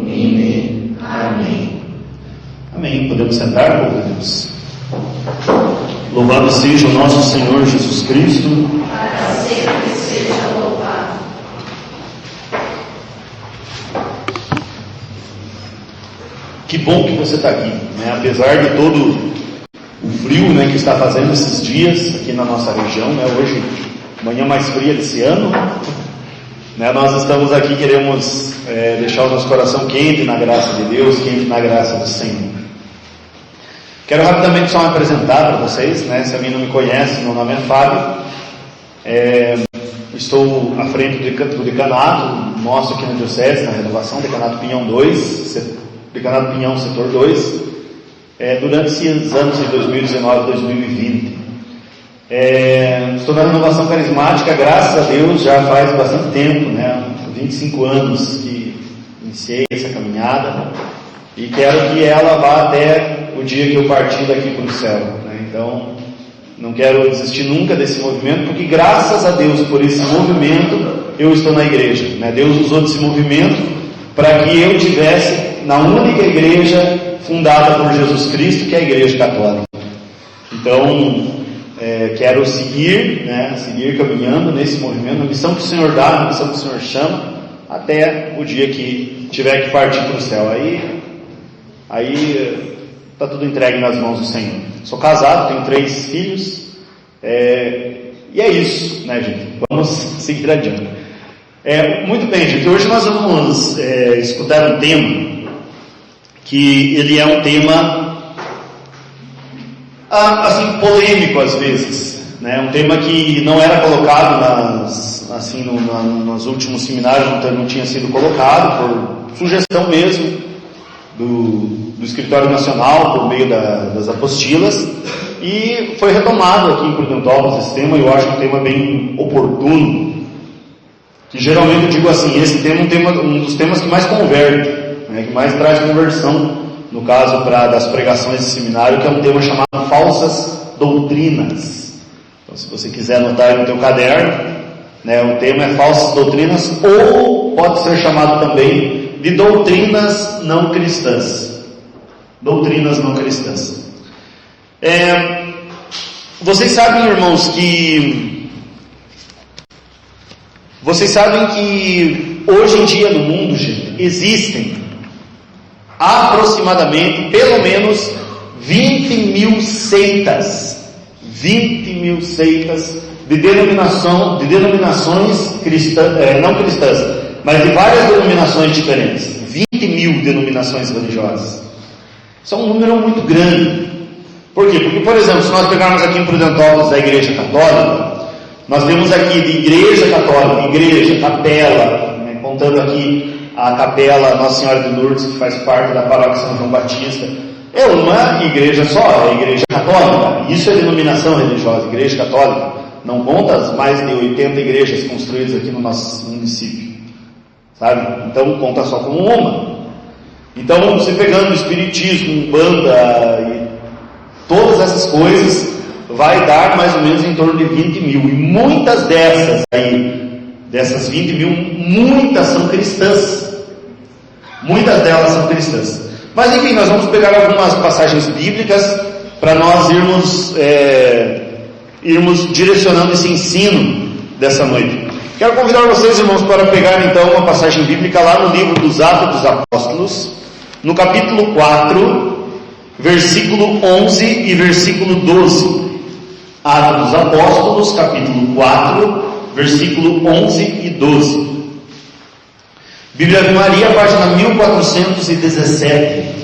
em mim. Amém. Amém. Podemos sentar, povo de Deus. Louvado seja o nosso Senhor Jesus Cristo. Para sempre seja louvado. Que bom que você está aqui, né? Apesar de todo o frio, né, que está fazendo esses dias aqui na nossa região, né? Hoje, manhã mais fria desse ano, né? Nós estamos aqui, queremos deixar o nosso coração quente na graça de Deus, quente na graça do Senhor. Quero rapidamente só me apresentar para vocês, né? Se alguém não me conhece, meu nome é Fábio. Estou à frente do decanato nosso aqui na Diocese, na renovação, decanato Pinhão 2, decanato Pinhão Setor 2, durante esses anos de 2019 e 2020. Estou na renovação carismática, graças a Deus, já faz bastante tempo, né? 25 anos que iniciei essa caminhada, e quero que ela vá até o dia que eu partir daqui para o céu, né? Então, não quero desistir nunca desse movimento, porque graças a Deus por esse movimento eu estou na igreja, né? Deus usou desse movimento para que eu tivesse na única igreja fundada por Jesus Cristo, que é a Igreja Católica. Então, quero seguir, né? Seguir caminhando nesse movimento, na missão que o Senhor dá, na missão que o Senhor chama, até o dia que tiver que partir para o céu. Aí está tudo entregue nas mãos do Senhor. Sou casado, tenho 3 filhos, e é isso, né, gente? Vamos seguir adiante. Muito bem, gente, hoje nós vamos escutar um tema, que ele é um tema, assim, polêmico às vezes, né? Um tema que não era colocado nos últimos seminários, não tinha sido colocado, por sugestão mesmo, do Escritório Nacional, por meio das apostilas, e foi retomado aqui em Prudentópolis esse tema. Eu acho um tema bem oportuno, que geralmente eu digo assim, esse tema é um dos temas que mais converte, né, que mais traz conversão, no caso das pregações de seminário, que é um tema chamado falsas doutrinas. Então, se você quiser anotar aí no teu caderno, né, o tema é falsas doutrinas, ou pode ser chamado também de doutrinas não cristãs. Doutrinas não cristãs. Vocês sabem, irmãos, que hoje em dia no mundo, gente, existem aproximadamente, pelo menos 20 mil seitas. 20 mil seitas de denominações cristãs, não cristãs, mas de várias denominações diferentes. 20 mil denominações religiosas. Isso é um número muito grande. Por quê? Porque, por exemplo, se nós pegarmos aqui em Prudentópolis da Igreja Católica, nós temos aqui de Igreja Católica, Igreja, Capela, né, contando aqui a Capela Nossa Senhora de Lourdes, que faz parte da Paróquia São João Batista. É uma igreja só, é a Igreja Católica. Isso é denominação religiosa, Igreja Católica. Não conta as mais de 80 igrejas construídas aqui no nosso município, sabe? Então conta só como uma. Então, você pegando o Espiritismo, Umbanda e todas essas coisas, vai dar mais ou menos em torno de 20 mil. E muitas dessas 20 mil, muitas são cristãs. Muitas delas são cristãs. Mas enfim, nós vamos pegar algumas passagens bíblicas para nós irmos direcionando esse ensino dessa noite. Quero convidar vocês, irmãos, para pegar então uma passagem bíblica lá no livro dos Atos dos Apóstolos, no capítulo 4, versículo 11 e versículo 12. Atos dos Apóstolos, capítulo 4, versículo 11 e 12. Bíblia de Maria, página 1417.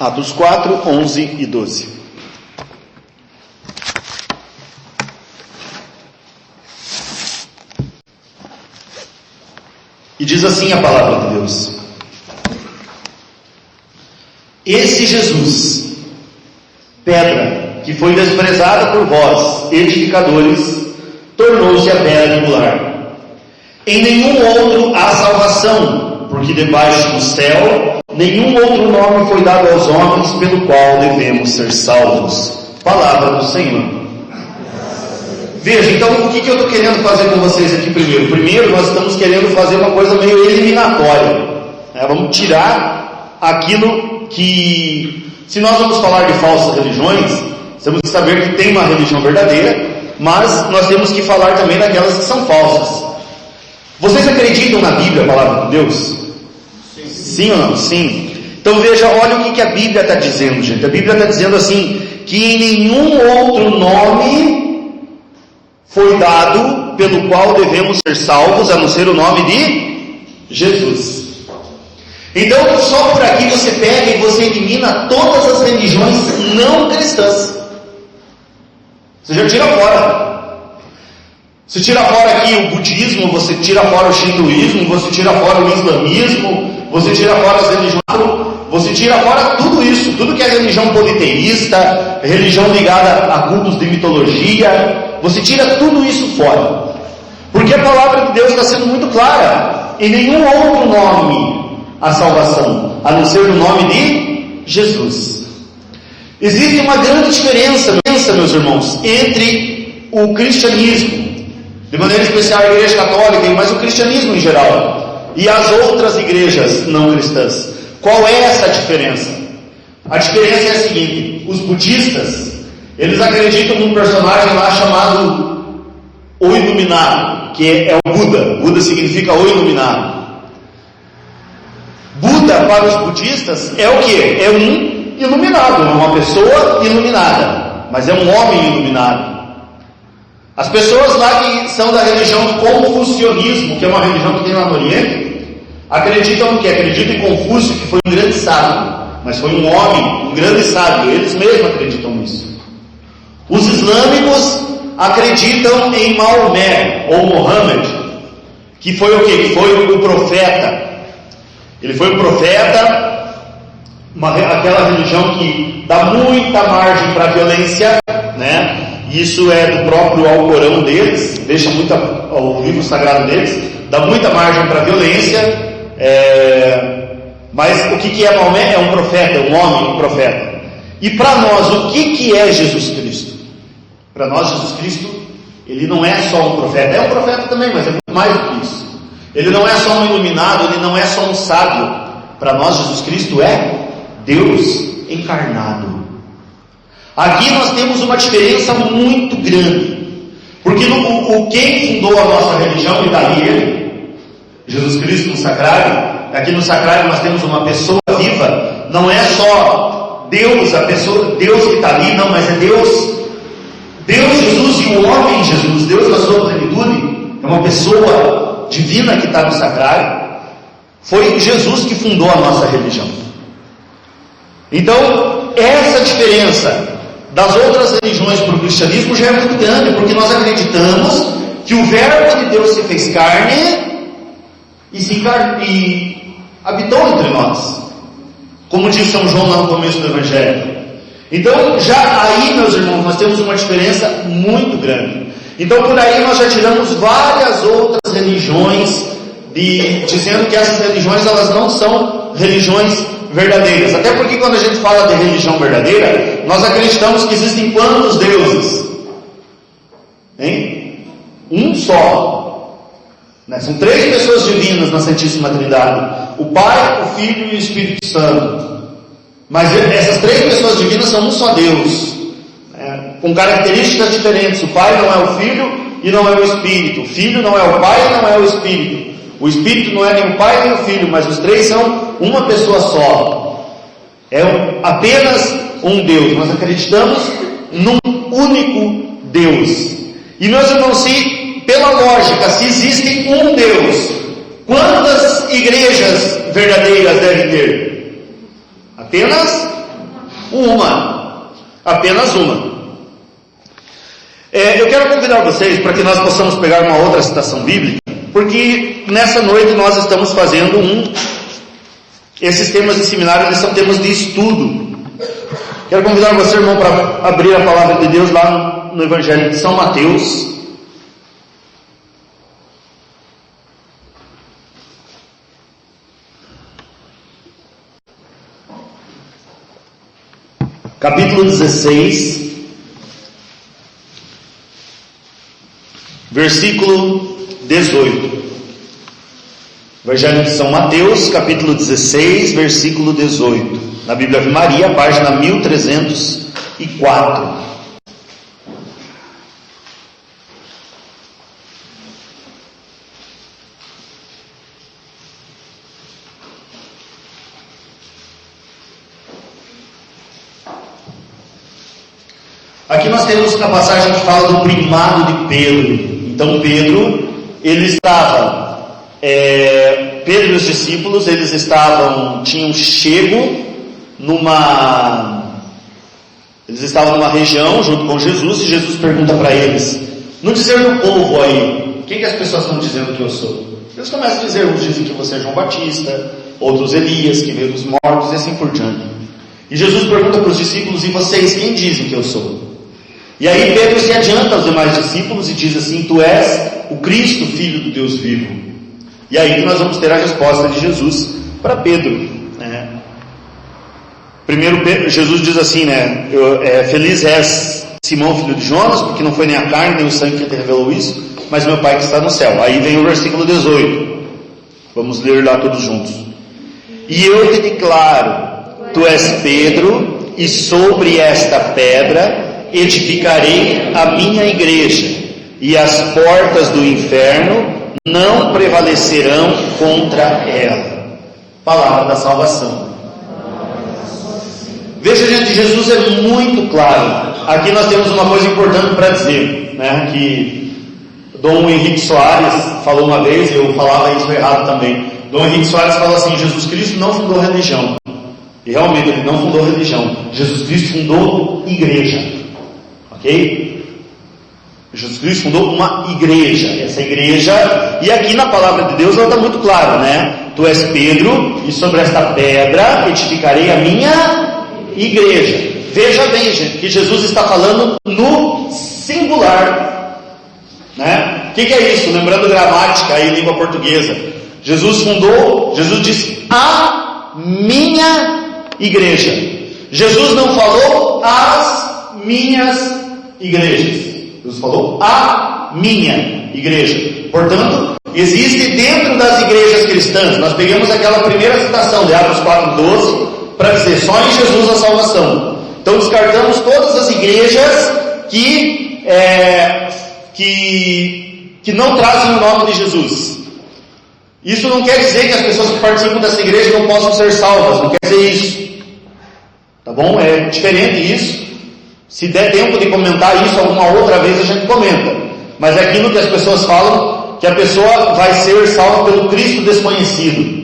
Atos 4, 11 e 12. E diz assim a palavra de Deus: esse Jesus, pedra que foi desprezada por vós, edificadores, tornou-se a pedra angular. Em nenhum outro há salvação, porque debaixo do céu nenhum outro nome foi dado aos homens pelo qual devemos ser salvos. Palavra do Senhor. Veja, então o que eu estou querendo fazer com vocês aqui primeiro? Primeiro, nós estamos querendo fazer uma coisa meio eliminatória. Vamos tirar aquilo que... Se nós vamos falar de falsas religiões, temos que saber que tem uma religião verdadeira, mas nós temos que falar também daquelas que são falsas. Vocês acreditam na Bíblia, a palavra de Deus? Sim ou não? Sim. Então veja, olha o que a Bíblia está dizendo, gente. A Bíblia está dizendo assim, que em nenhum outro nome foi dado pelo qual devemos ser salvos, a não ser o nome de Jesus. Então, só por aqui você pega e você elimina todas as religiões não cristãs. Você já tira fora. Você tira fora aqui o budismo, você tira fora o shintoísmo, você tira fora o islamismo, você tira fora as religiões, você tira fora tudo isso, tudo que é religião politeísta, religião ligada a cultos de mitologia, você tira tudo isso fora. Porque a palavra de Deus está sendo muito clara. Em nenhum outro nome a salvação, a não ser o nome de Jesus. Existe uma grande diferença, meus irmãos, entre o cristianismo, de maneira especial a igreja católica, mas o cristianismo em geral, e as outras igrejas não cristãs. Qual é essa diferença? A diferença é a seguinte: os budistas, eles acreditam num personagem lá chamado o Iluminado, que é o Buda. Buda significa o Iluminado. Buda, para os budistas, é o que? É um iluminado, é uma pessoa iluminada, mas é um homem iluminado. As pessoas lá que são da religião do confucionismo, que é uma religião que tem lá no Oriente, acreditam no que? Acreditam em Confúcio, que foi um grande sábio, mas foi um homem, um grande sábio, eles mesmos acreditam nisso. Os islâmicos acreditam em Maomé, ou Mohammed, que foi o que? Que foi o profeta. Ele foi um profeta, aquela religião que dá muita margem para a violência, né? Isso é do próprio Alcorão deles, deixa o livro sagrado deles, dá muita margem para a violência. Mas o que é Maomé? É um profeta, é um homem, um profeta. E para nós, o que é Jesus Cristo? Para nós, Jesus Cristo, ele não é só um profeta, é um profeta também, mas é muito mais do que isso. Ele não é só um iluminado, ele não é só um sábio. Para nós, Jesus Cristo é Deus encarnado. Aqui nós temos uma diferença muito grande, porque quem fundou a nossa religião, e daí ele, Jesus Cristo no sacrário, aqui no sacrário nós temos uma pessoa viva, não é só Deus, a pessoa, Deus que está ali, não, mas é Deus, Jesus e o homem Jesus, Deus na sua plenitude, é uma pessoa divina que está no sacrário. Foi Jesus que fundou a nossa religião. Então, essa diferença das outras religiões para o cristianismo já é muito grande, porque nós acreditamos que o Verbo de Deus se fez carne e habitou entre nós, como diz São João lá no começo do Evangelho. Então, já aí, meus irmãos, nós temos uma diferença muito grande. Então, por aí nós já tiramos várias outras religiões, dizendo que essas religiões elas não são religiões verdadeiras. Até porque quando a gente fala de religião verdadeira, nós acreditamos que existem quantos deuses? Hein? Um só. Né? São 3 pessoas divinas na Santíssima Trindade: o Pai, o Filho e o Espírito Santo. Mas essas 3 pessoas divinas são um só Deus, com características diferentes. O Pai não é o Filho e não é o Espírito. O Filho não é o Pai e não é o Espírito. O Espírito não é nem o Pai nem o Filho, mas os 3 são uma pessoa só. É apenas um Deus. Nós acreditamos num único Deus. E meus irmãos, pela lógica, se existe um Deus, quantas igrejas verdadeiras devem ter? Apenas uma. Apenas uma. Eu quero convidar vocês para que nós possamos pegar uma outra citação bíblica, porque nessa noite nós estamos fazendo esses temas de seminário, eles são temas de estudo. Quero convidar você, irmão, para abrir a palavra de Deus lá no Evangelho de São Mateus. capítulo 16, versículo 18. Evangelho de São Mateus, capítulo 16, versículo 18. Na Bíblia Ave Maria, página 1304. Aqui nós temos a passagem que fala do primado de Pedro. Então Pedro, ele estava, Pedro e os discípulos, eles tinham chego numa região junto com Jesus, e Jesus pergunta para eles, no dizer do povo aí, quem que as pessoas estão dizendo que eu sou? Eles começam a dizer, uns dizem que você é João Batista, outros Elias, que veio dos mortos, e assim por diante. E Jesus pergunta para os discípulos, e vocês, quem dizem que eu sou? E aí Pedro se adianta aos demais discípulos e diz assim, tu és o Cristo, Filho do Deus vivo. E aí nós vamos ter a resposta de Jesus para Pedro. Primeiro Jesus diz assim, feliz és Simão, filho de Jonas, porque não foi nem a carne nem o sangue que te revelou isso, mas meu Pai que está no céu. Aí vem o versículo 18. Vamos ler lá todos juntos. E eu te declaro, tu és Pedro, e sobre esta pedra edificarei a minha igreja, e as portas do inferno não prevalecerão contra ela. Palavra da salvação. Veja, gente, Jesus é muito claro. Aqui nós temos uma coisa importante para dizer, que Dom Henrique Soares falou uma vez, eu falava isso errado também. Dom Henrique Soares fala assim, Jesus Cristo não fundou religião. E realmente ele não fundou religião. Jesus Cristo fundou igreja. Ok? Jesus Cristo fundou uma igreja. Essa igreja, e aqui na palavra de Deus ela está muito clara, Tu és Pedro, e sobre esta pedra edificarei a minha igreja. Veja bem, gente, que Jesus está falando no singular. O que é isso? Lembrando gramática aí, língua portuguesa. Jesus disse a minha igreja. Jesus não falou as minhas igrejas. Jesus falou a minha igreja. Portanto, existe dentro das igrejas cristãs, nós pegamos aquela primeira citação de Atos 4:12 para dizer só em Jesus a salvação. Então descartamos todas as igrejas que não trazem o nome de Jesus. Isso não quer dizer que as pessoas que participam dessa igreja não possam ser salvas, não quer dizer isso. Tá bom? É diferente isso. Se der tempo de comentar isso alguma outra vez, a gente comenta. Mas é aquilo que as pessoas falam, que a pessoa vai ser salva pelo Cristo desconhecido.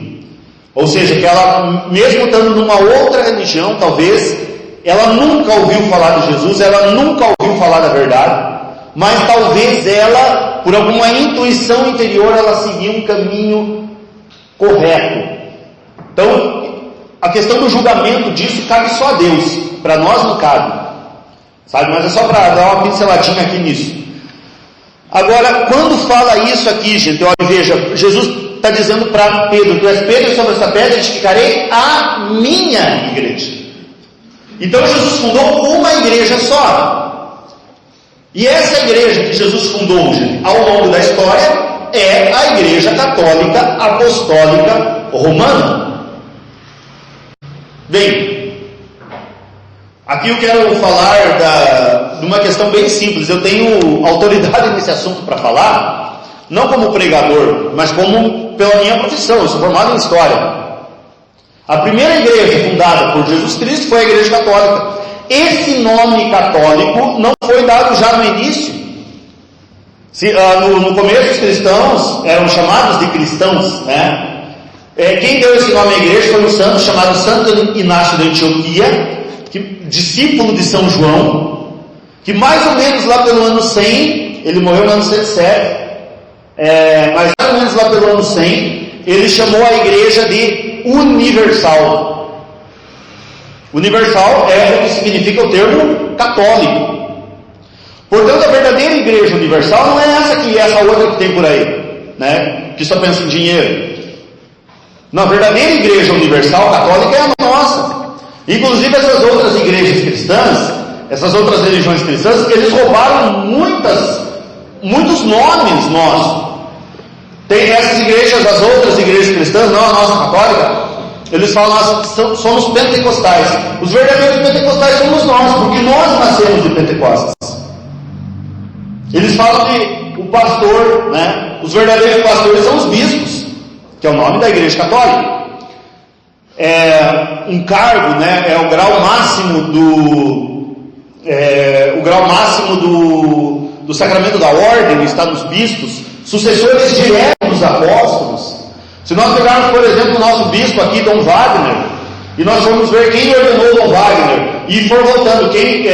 Ou seja, que ela, mesmo estando numa outra religião, talvez, ela nunca ouviu falar de Jesus, ela nunca ouviu falar da verdade, mas talvez ela, por alguma intuição interior, ela seguiu um caminho correto. Então, a questão do julgamento disso cabe só a Deus. Para nós não cabe. Mas é só para dar uma pinceladinha aqui nisso. Agora, quando fala isso aqui, gente, olha, veja, Jesus está dizendo para Pedro, tu és Pedro, e sobre esta pedra edificarei a minha igreja. Então Jesus fundou uma igreja só. E essa igreja que Jesus fundou, gente, ao longo da história, é a Igreja Católica Apostólica Romana. Bem, aqui eu quero falar de uma questão bem simples. Eu tenho autoridade nesse assunto para falar, não como pregador, mas pela minha profissão. Eu sou formado em História. A primeira igreja fundada por Jesus Cristo foi a Igreja Católica. Esse nome católico não foi dado já no início. No começo os cristãos eram chamados de cristãos, quem deu esse nome à igreja foi um santo chamado Santo Inácio de Antioquia, discípulo de São João, que mais ou menos lá pelo ano 100, ele morreu no ano 107, mas mais ou menos lá pelo ano 100, ele chamou a igreja de universal. Universal é o que significa o termo católico. Portanto, a verdadeira igreja universal não é essa outra que tem por aí, que só pensa em dinheiro. Não, a verdadeira igreja universal católica é a nossa. Inclusive essas outras igrejas cristãs, essas outras religiões cristãs, eles roubaram muitos nomes nossos. Tem essas igrejas, as outras igrejas cristãs, não a nossa católica, eles falam, nós somos pentecostais. Os verdadeiros pentecostais somos nós, porque nós nascemos de Pentecostes. Eles falam que o pastor, né, os verdadeiros pastores são os bispos, que é o nome da igreja católica. É um cargo, né, é o grau máximo do sacramento da ordem, está nos bispos, sucessores diretos dos apóstolos. Se nós pegarmos, por exemplo, o nosso bispo aqui, Dom Wagner, e nós formos ver quem ordenou Dom Wagner, e for voltando, quem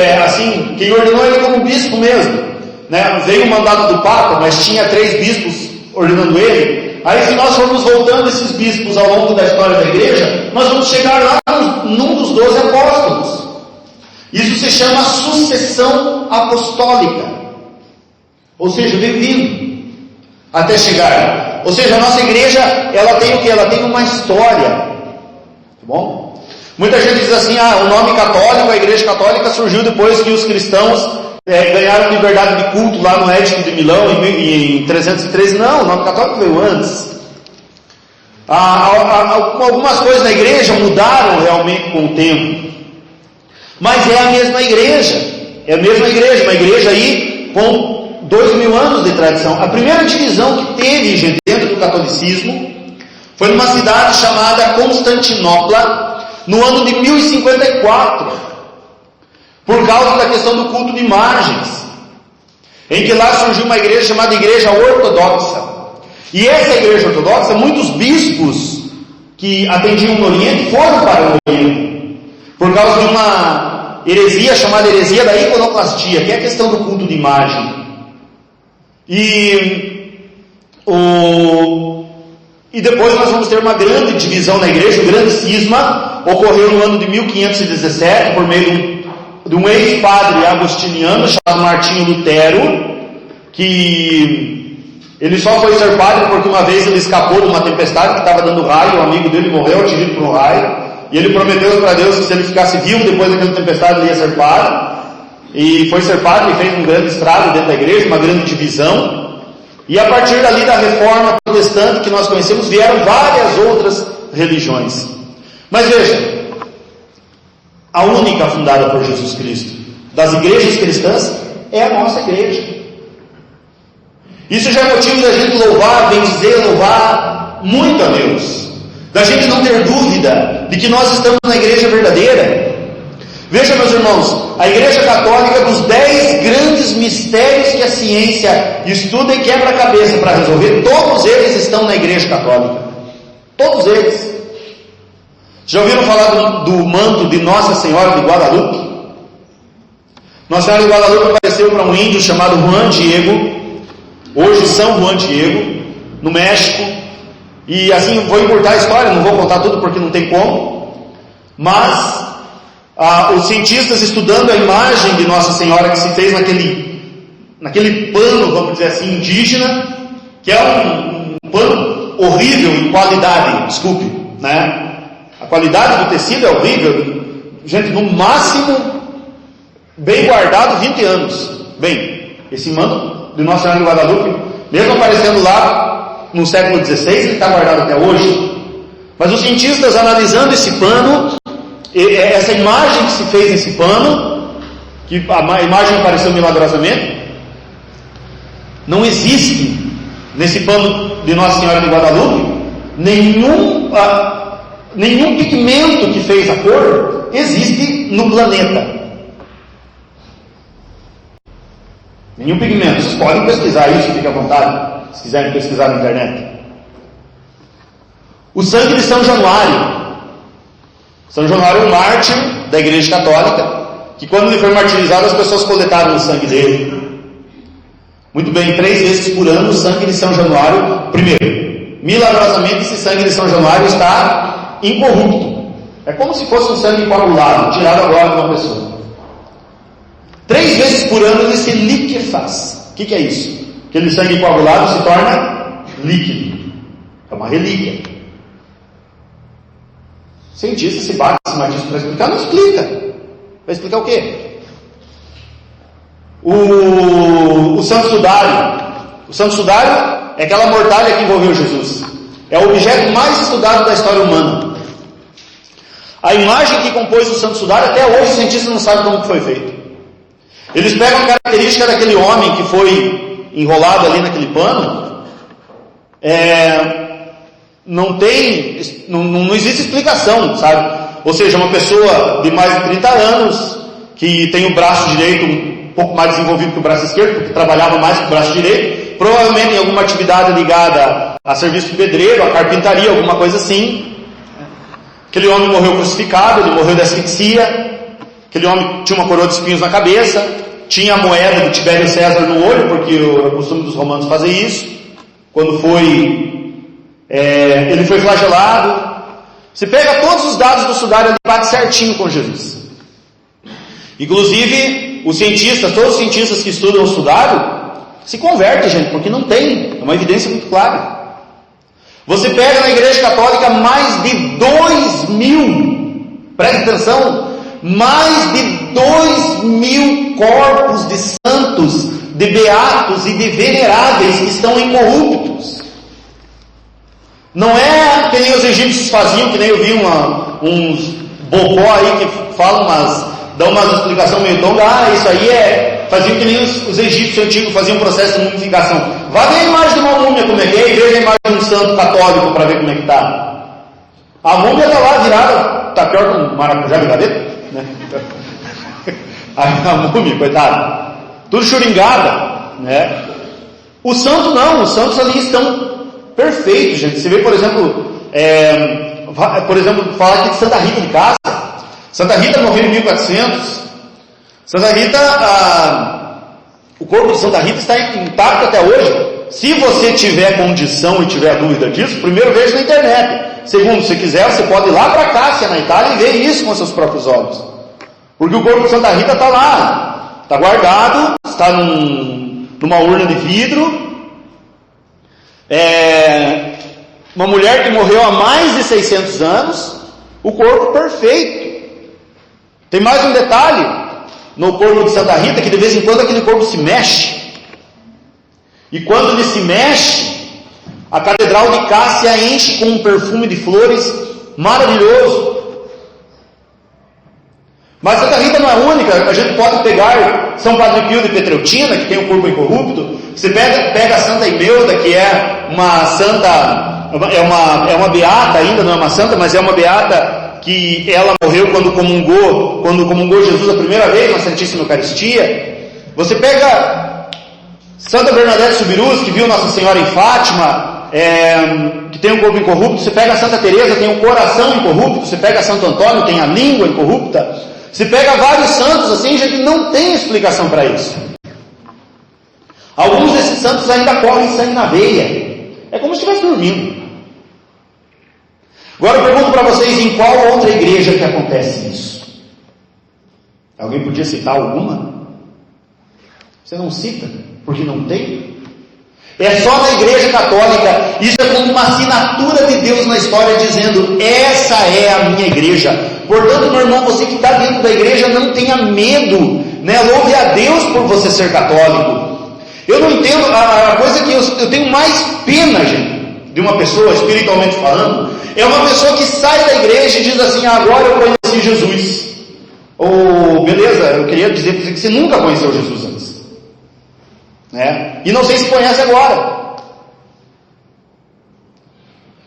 ordenou ele como bispo mesmo, né? Veio o mandato do Papa, mas tinha 3 bispos ordenando ele. Aí se nós formos voltando esses bispos ao longo da história da igreja, nós vamos chegar lá num dos 12 apóstolos. Isso se chama sucessão apostólica, ou seja, vivido até chegar. Ou seja, a nossa igreja, ela tem o que? Ela tem uma história, tá bom? Muita gente diz assim, o nome católico, a igreja católica surgiu depois que os cristãos ganharam liberdade de culto lá no Edito de Milão em 313. Não, o nome católico veio antes. Algumas coisas na igreja mudaram realmente com o tempo, mas é a mesma igreja, uma igreja aí com 2000 anos de tradição. A primeira divisão que teve, gente, dentro do catolicismo foi numa cidade chamada Constantinopla, no ano de 1054, por causa da questão do culto de imagens, em que lá surgiu uma igreja chamada Igreja Ortodoxa. E essa igreja ortodoxa, muitos bispos que atendiam no Oriente foram para o Oriente, por causa de uma heresia chamada heresia da iconoclastia, que é a questão do culto de imagem. E depois nós vamos ter uma grande divisão na igreja, um grande cisma, ocorreu no ano de 1517, por meio de um ex-padre agostiniano chamado Martinho Lutero, que ele só foi ser padre porque uma vez ele escapou de uma tempestade que estava dando raio, um amigo dele morreu atingido por um raio, e ele prometeu para Deus que se ele ficasse vivo depois daquela tempestade ele ia ser padre, e foi ser padre e fez um grande estrago dentro da igreja, uma grande divisão, e a partir dali da reforma protestante que nós conhecemos, vieram várias outras religiões. Mas veja, a única fundada por Jesus Cristo das igrejas cristãs é a nossa igreja. Isso já é motivo da gente louvar, bendizer, louvar muito a Deus, da gente não ter dúvida de que nós estamos na igreja verdadeira. Veja, meus irmãos, a igreja católica, dos 10 grandes mistérios que a ciência estuda e quebra a cabeça para resolver, todos eles estão na igreja católica. Todos eles. Já ouviram falar do manto de Nossa Senhora de Guadalupe? Nossa Senhora de Guadalupe apareceu para um índio chamado Juan Diego, hoje São Juan Diego, no México, e assim, vou encurtar a história, não vou contar tudo porque não tem como, mas os cientistas estudando a imagem de Nossa Senhora que se fez naquele pano, vamos dizer assim, indígena, que é um pano horrível em qualidade, desculpe, né? A qualidade do tecido é horrível, gente, no máximo, bem guardado, 20 anos. Bem, esse manto de Nossa Senhora de Guadalupe, mesmo aparecendo lá no século XVI, ele está guardado até hoje. Mas os cientistas analisando esse pano, essa imagem que se fez nesse pano, que a imagem apareceu milagrosamente, não existe nesse pano de Nossa Senhora de Guadalupe nenhum pigmento que fez a cor existe no planeta. Nenhum pigmento. Vocês podem pesquisar isso, fique à vontade, se quiserem pesquisar na internet. O sangue de São Januário. São Januário é um mártir da igreja católica, que quando ele foi martirizado as pessoas coletaram o sangue dele. Muito bem, 3 vezes por ano o sangue de São Januário, primeiro, milagrosamente esse sangue de São Januário está incorrupto. É como se fosse um sangue coagulado, tirado agora de uma pessoa. 3 vezes por ano ele se liquefaz. O que é isso? Aquele sangue coagulado se torna líquido. É uma relíquia. Cientista se bate em cima disso para explicar, não explica. Vai explicar o quê? O Santo Sudário. O Santo Sudário é aquela mortalha que envolveu Jesus. É o objeto mais estudado da história humana. A imagem que compôs o Santo Sudário, até hoje os cientistas não sabem como foi feito. Eles pegam a característica daquele homem que foi enrolado ali naquele pano. Não existe explicação, sabe? Ou seja, uma pessoa de mais de 30 anos, que tem o braço direito um pouco mais desenvolvido que o braço esquerdo, porque trabalhava mais com o braço direito, provavelmente em alguma atividade ligada a serviço de pedreiro, a carpintaria, alguma coisa assim. Aquele homem morreu crucificado, ele morreu de asfixia. Aquele homem tinha uma coroa de espinhos na cabeça, tinha a moeda do Tibério César no olho, porque é o costume dos romanos fazer isso. Quando ele foi flagelado. Você pega todos os dados do sudário, ele bate certinho com Jesus. Inclusive, os cientistas, todos os cientistas que estudam o sudário, se convertem, gente, porque não tem. É uma evidência muito clara. Você pega na Igreja Católica mais de 2.000, preste atenção, mais de 2.000 corpos de santos, de beatos e de veneráveis que estão incorruptos. Não é que nem os egípcios faziam, que nem eu vi uns bobó aí que dão umas explicações meio tonga. Isso aí faziam que nem os egípcios antigos faziam um processo de mumificação. Vá ver a imagem de uma múmia como é que é, e veja a imagem de um santo católico para ver como é que está. A múmia está lá virada, está pior que um maracujá de gaveta, né? A múmia, coitada, tudo churingada, né? O santo não, os santos ali estão perfeitos, gente. Você vê, por exemplo, falar aqui de Santa Rita de Cássia. Santa Rita morreu em 1400. Santa Rita, o corpo de Santa Rita está intacto até hoje. Se você tiver condição e tiver dúvida disso, primeiro veja na internet. Segundo, se quiser, você pode ir lá para Cássia, na Itália, e ver isso com seus próprios olhos. Porque o corpo de Santa Rita está lá, está guardado, está numa urna de vidro. Uma mulher que morreu há mais de 600 anos, o corpo perfeito. Tem mais um detalhe no corpo de Santa Rita, que de vez em quando aquele corpo se mexe. E quando ele se mexe, a Catedral de Cássia enche com um perfume de flores maravilhoso. Mas Santa Rita não é única. A gente pode pegar São Padre Pio de Petreutina, que tem um corpo incorrupto. Você pega a Santa Imeuda, que é uma santa, é uma beata ainda, não é uma santa, mas é uma beata que ela morreu quando comungou Jesus a primeira vez na Santíssima Eucaristia. Você pega Santa Bernadette Subirus, que viu Nossa Senhora em Fátima, que tem um corpo incorrupto. Você pega a Santa Teresa, tem um coração incorrupto. Você pega Santo Antônio, tem a língua incorrupta. Você pega vários santos assim, gente, não tem explicação para isso. Alguns desses santos ainda correm sangue na veia. É como se estivesse dormindo. Agora eu pergunto para vocês, em qual outra igreja que acontece isso? Alguém podia citar alguma? Você não cita, porque não tem? É só na Igreja Católica. Isso é como uma assinatura de Deus na história, dizendo: essa é a minha igreja. Portanto, meu irmão, você que está dentro da igreja, não tenha medo, né? Louve a Deus por você ser católico. Eu não entendo, a coisa que eu tenho mais pena, gente, de uma pessoa, espiritualmente falando, é uma pessoa que sai da igreja e diz assim: agora eu conheci Jesus. Ou, beleza, eu queria dizer para você que você nunca conheceu Jesus antes, né? E não sei se conhece agora.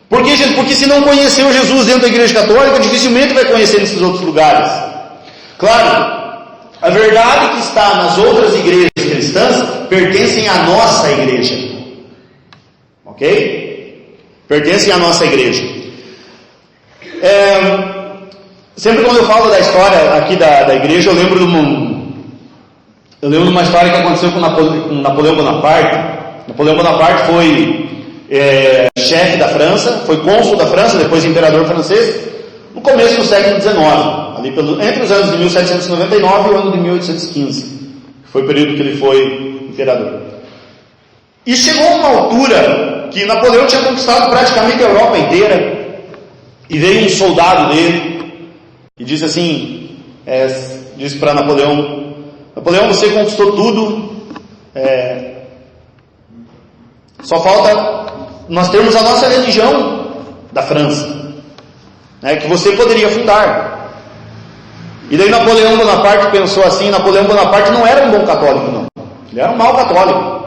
Por quê, gente? Porque se não conheceu Jesus dentro da igreja católica, dificilmente vai conhecer nesses outros lugares. Claro, a verdade que está nas outras igrejas cristãs pertencem à nossa igreja. Ok? Pertencem à nossa igreja. Sempre quando eu falo da história aqui da igreja, eu lembro de uma história que aconteceu com Napoleão Bonaparte. Napoleão Bonaparte foi chefe da França, foi cônsul da França, depois imperador francês, no começo do século XIX, ali entre os anos de 1799 e o ano de 1815, que foi o período que ele foi imperador. E chegou a uma altura que Napoleão tinha conquistado praticamente a Europa inteira. E veio um soldado dele e disse assim, disse para Napoleão, você conquistou tudo, só falta nós termos a nossa religião da França, né, que você poderia fundar. E daí Napoleão Bonaparte pensou assim, Napoleão Bonaparte não era um bom católico, não. Ele era um mau católico.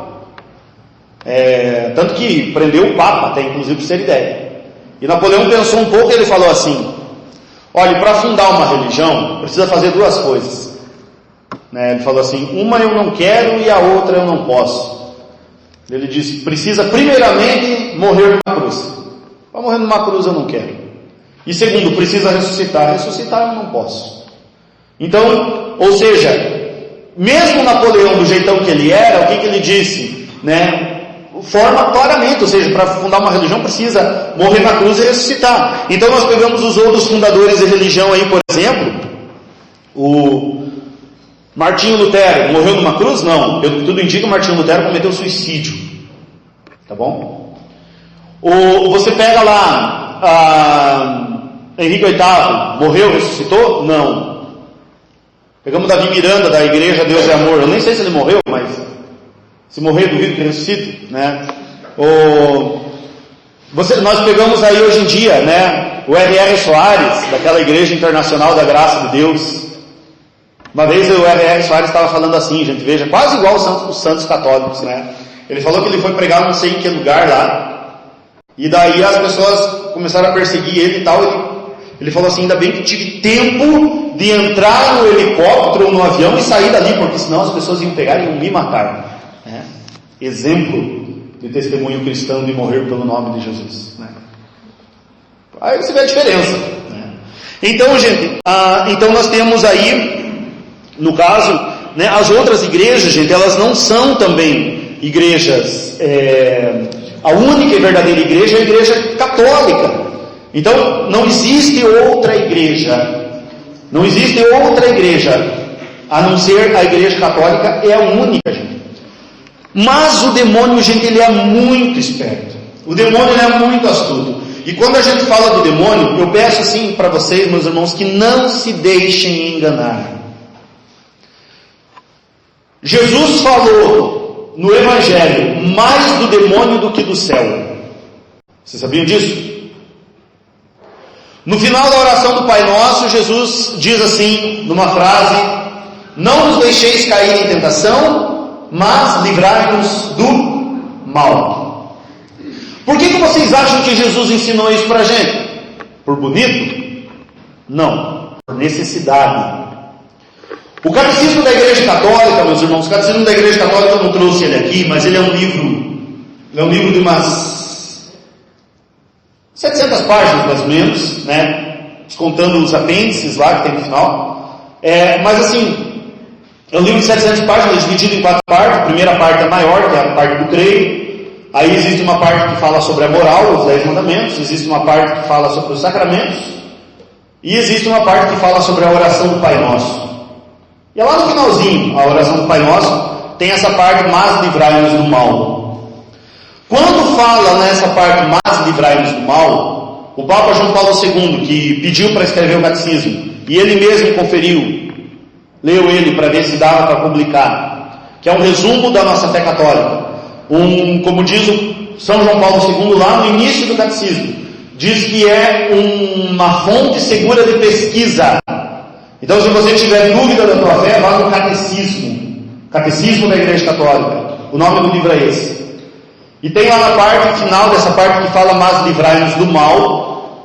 Tanto que prendeu o Papa, até inclusive por ser ideia. E Napoleão pensou um pouco e ele falou assim, olha, para fundar uma religião, precisa fazer duas coisas. Ele falou assim, uma eu não quero e a outra eu não posso. Ele disse, precisa primeiramente morrer numa cruz. Para morrer numa cruz eu não quero. E segundo, precisa ressuscitar. Ressuscitar eu não posso. Então, ou seja, mesmo Napoleão do jeitão que ele era, o que ele disse? Forma claramente, ou seja, para fundar uma religião precisa morrer na cruz e ressuscitar. Então nós pegamos os outros fundadores de religião aí, por exemplo, o Martinho Lutero morreu numa cruz? Não. Tudo indica que Martinho Lutero cometeu suicídio. Tá bom? Você pega lá Henrique VIII, morreu, ressuscitou? Não. Pegamos Davi Miranda, da Igreja Deus é Amor. Eu nem sei se ele morreu, mas se morrer, duvido que ele ressuscite, né? Nós pegamos aí hoje em dia, né? O R.R. Soares, daquela Igreja Internacional da Graça de Deus. Uma vez o R.R. Soares estava falando assim, gente, veja, quase igual os santos católicos, né? Ele falou que ele foi pregar não sei em que lugar lá, e daí as pessoas começaram a perseguir ele e tal. Ele falou assim, ainda bem que tive tempo de entrar no helicóptero ou no avião e sair dali, porque senão as pessoas iam pegar e iam me matar. Exemplo de testemunho cristão de morrer pelo nome de Jesus. Aí você vê a diferença. Então, gente, então nós temos aí, no caso, as outras igrejas, gente, elas não são também igrejas, a única e verdadeira igreja é a igreja católica. Então, não existe outra igreja, a não ser a igreja católica, é a única, gente. Mas o demônio, gente, ele é muito esperto. O demônio, ele é muito astuto. E quando a gente fala do demônio, eu peço assim para vocês, meus irmãos, que não se deixem enganar. Jesus falou no Evangelho mais do demônio do que do céu. Vocês sabiam disso? No final da oração do Pai Nosso, Jesus diz assim, numa frase, não nos deixeis cair em tentação, mas livrai-nos do mal. Por que vocês acham que Jesus ensinou isso para a gente? Por bonito? Não, por necessidade. O Catecismo da Igreja Católica, meus irmãos, o Catecismo da Igreja Católica, eu não trouxe ele aqui, mas ele é um livro de umas 700 páginas, mais ou menos, né? Descontando os apêndices lá que tem no final. Mas assim, é um livro de 700 páginas, dividido em 4 partes. A primeira parte é maior, que é a parte do creio. Aí existe uma parte que fala sobre a moral, os 10 mandamentos. Existe uma parte que fala sobre os sacramentos. E existe uma parte que fala sobre a oração do Pai Nosso. E é lá no finalzinho, a oração do Pai Nosso, tem essa parte, mas livrai-nos do mal. Quando fala nessa parte, mas livrai-nos do mal, o Papa João Paulo II, que pediu para escrever o catecismo, e ele mesmo conferiu, leu ele para ver se dava para publicar, que é um resumo da nossa fé católica. Como diz o São João Paulo II lá no início do catecismo, diz que é uma fonte segura de pesquisa. Então, se você tiver dúvida da tua fé, vá no Catecismo da Igreja Católica. O nome do livro é esse. E tem lá na parte final dessa parte que fala, mas livrai-nos do mal.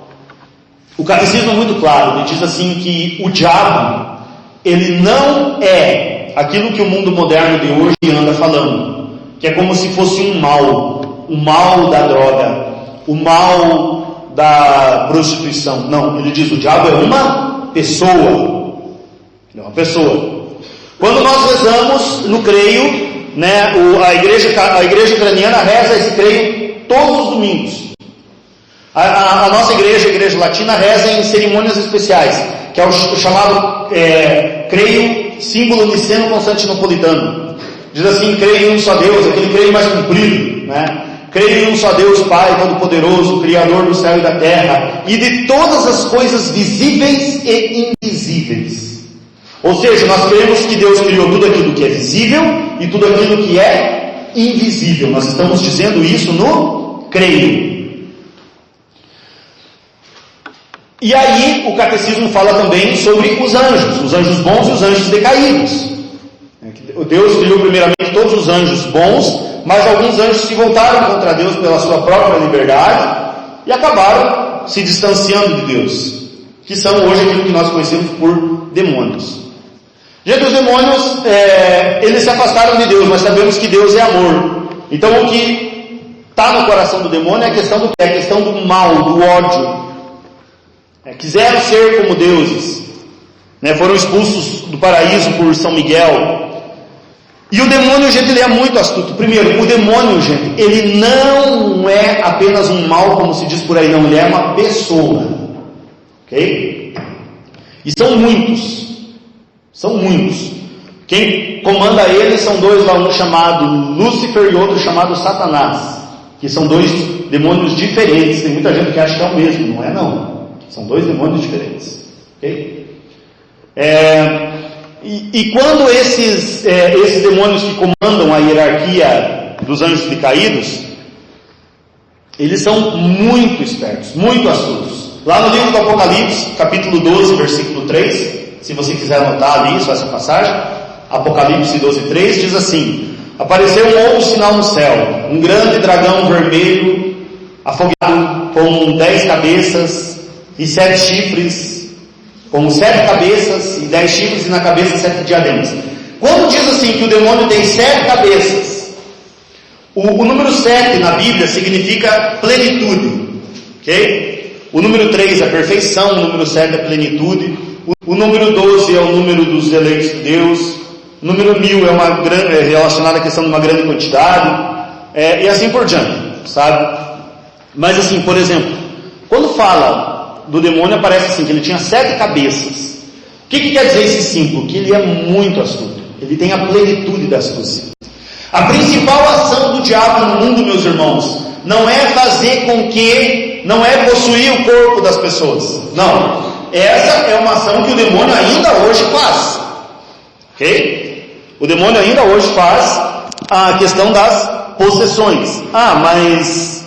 O Catecismo é muito claro, ele diz assim que o diabo, ele não é aquilo que o mundo moderno de hoje anda falando, que é como se fosse um mal, o mal da droga, o mal da prostituição. Não, ele diz, o diabo é uma pessoa. É uma pessoa. Quando nós rezamos no creio, né, a igreja ucraniana reza esse creio todos os domingos. A nossa igreja, a igreja latina, reza em cerimônias especiais, que é o chamado creio símbolo niceno-constantinopolitano. Diz assim, creio em um só Deus, aquele creio mais comprido, né? Creio em um só Deus, Pai Todo-Poderoso, Criador do céu e da terra, e de todas as coisas visíveis e invisíveis. Ou seja, nós cremos que Deus criou tudo aquilo que é visível e tudo aquilo que é invisível. Nós estamos dizendo isso no creio. E aí o catecismo fala também sobre os anjos bons e os anjos decaídos. Deus criou primeiramente todos os anjos bons, mas alguns anjos se voltaram contra Deus pela sua própria liberdade e acabaram se distanciando de Deus, que são hoje aquilo que nós conhecemos por demônios. Gente, os demônios, eles se afastaram de Deus, mas sabemos que Deus é amor. Então o que está no coração do demônio é a questão do que? É a questão do mal, do ódio. Quiseram ser como deuses, foram expulsos do paraíso por São Miguel. E o demônio, gente, ele é muito astuto. Primeiro, o demônio, gente, ele não é apenas um mal, como se diz por aí, não, ele é uma pessoa. Ok? E são muitos. Quem comanda ele são dois lá, um chamado Lúcifer e outro chamado Satanás, que são dois demônios diferentes. Tem muita gente que acha que é o mesmo, não é não. São dois demônios diferentes. Ok? E quando esses demônios que comandam a hierarquia dos anjos decaídos, eles são muito espertos, muito astutos. Lá no livro do Apocalipse, capítulo 12, versículo 3, se você quiser anotar ali essa passagem, Apocalipse 12, 3, diz assim: apareceu um outro sinal no céu, um grande dragão vermelho, afogado, com 10 cabeças e 7 chifres, com 7 cabeças e 10 chifres, e na cabeça 7 diademas. Quando diz assim que o demônio tem 7 cabeças, o número 7 na Bíblia significa plenitude, ok? O número 3 é perfeição, o número 7 é plenitude, o número 12 é o número dos eleitos de Deus, o número 1000 é relacionado à questão de uma grande quantidade, e assim por diante, sabe? Mas assim, por exemplo, quando fala do demônio, aparece assim, que ele tinha 7 cabeças. O que quer dizer esse símbolo? Que ele é muito astuto. Ele tem a plenitude da astúcia. A principal ação do diabo no mundo, meus irmãos, não é não é possuir o corpo das pessoas. Não. Essa é uma ação que o demônio ainda hoje faz. Ok? O demônio ainda hoje faz a questão das possessões. Mas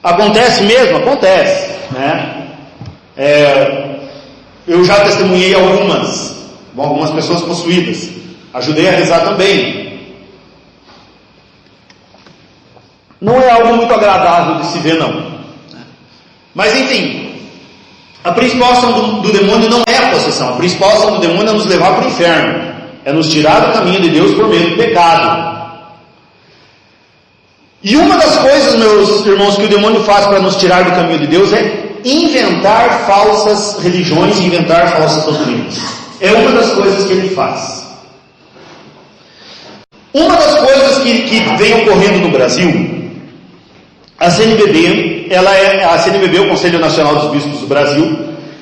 acontece mesmo? Acontece. Eu já testemunhei algumas pessoas possuídas, ajudei a rezar também. Não é algo muito agradável de se ver, não. Mas enfim, a principal ação do demônio não é a possessão. A principal ação do demônio é nos levar para o inferno, é nos tirar do caminho de Deus por meio do pecado. E uma das coisas, meus irmãos, que o demônio faz para nos tirar do caminho de Deus é inventar falsas religiões, inventar falsas doutrinas. É uma das coisas que ele faz. Uma das coisas que vem ocorrendo no Brasil, a CNBB, a CNBB, o Conselho Nacional dos Bispos do Brasil,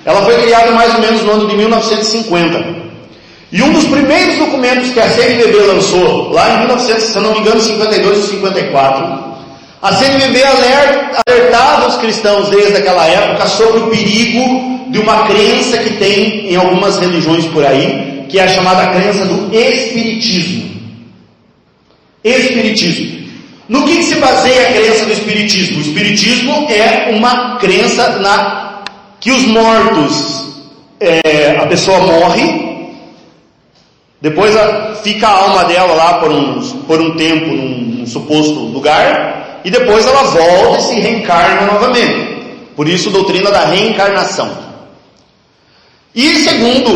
ela foi criada mais ou menos no ano de 1950. E um dos primeiros documentos que a CNBB lançou, lá em 1900, se eu não me engano, 52 ou 54, a CNBB alertava os cristãos desde aquela época sobre o perigo de uma crença que tem em algumas religiões por aí, que é a chamada crença do espiritismo. Espiritismo. No que se baseia a crença do espiritismo? O espiritismo é uma crença que os mortos, a pessoa morre, depois fica a alma dela lá por um tempo num suposto lugar, e depois ela volta e se reencarna novamente. Por isso, a doutrina da reencarnação. E segundo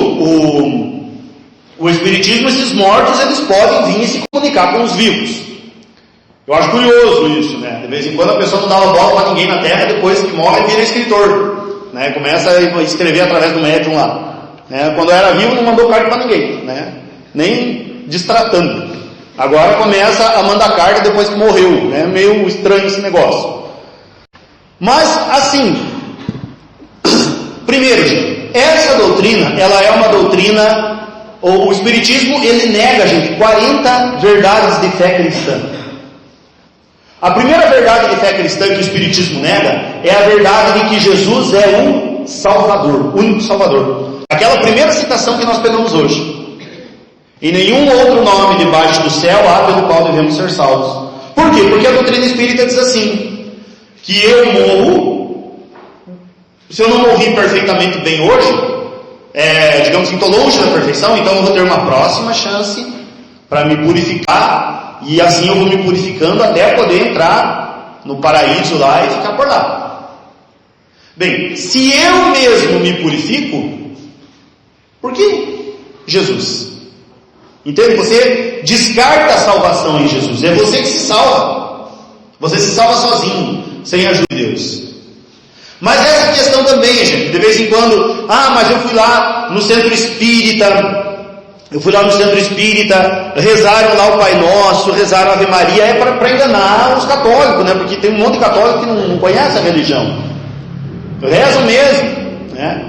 o espiritismo, esses mortos eles podem vir e se comunicar com os vivos. Eu acho curioso isso, De vez em quando a pessoa não dava bola para ninguém na Terra, depois que morre vira escritor, Começa a escrever através do médium lá, Quando era vivo não mandou carta para ninguém, Nem distratando. Agora começa a mandar carta depois que morreu, Meio estranho esse negócio. Mas assim, primeiro, gente, essa doutrina, ela é uma doutrina, o espiritismo, ele nega, gente, 40 verdades de fé cristã. A primeira verdade de fé cristã que o Espiritismo nega é a verdade de que Jesus é um Salvador, único Salvador. Aquela primeira citação que nós pegamos hoje. E nenhum outro nome debaixo do céu há pelo qual devemos ser salvos. Por quê? Porque a doutrina espírita diz assim, que eu morro, se eu não morri perfeitamente bem hoje, digamos que estou longe da perfeição, então eu vou ter uma próxima chance para me purificar, e assim eu vou me purificando até poder entrar no paraíso lá e ficar por lá. Bem, se eu mesmo me purifico, por que Jesus? Entende? Você descarta a salvação em Jesus, é você que se salva. Você se salva sozinho, sem a ajuda de Deus. Mas essa questão também, gente, de vez em quando, mas eu fui lá no centro espírita, rezaram lá o Pai Nosso, rezaram a Ave Maria, é para enganar os católicos, né? Porque tem um monte de católico que não conhece a religião. Rezam mesmo, né?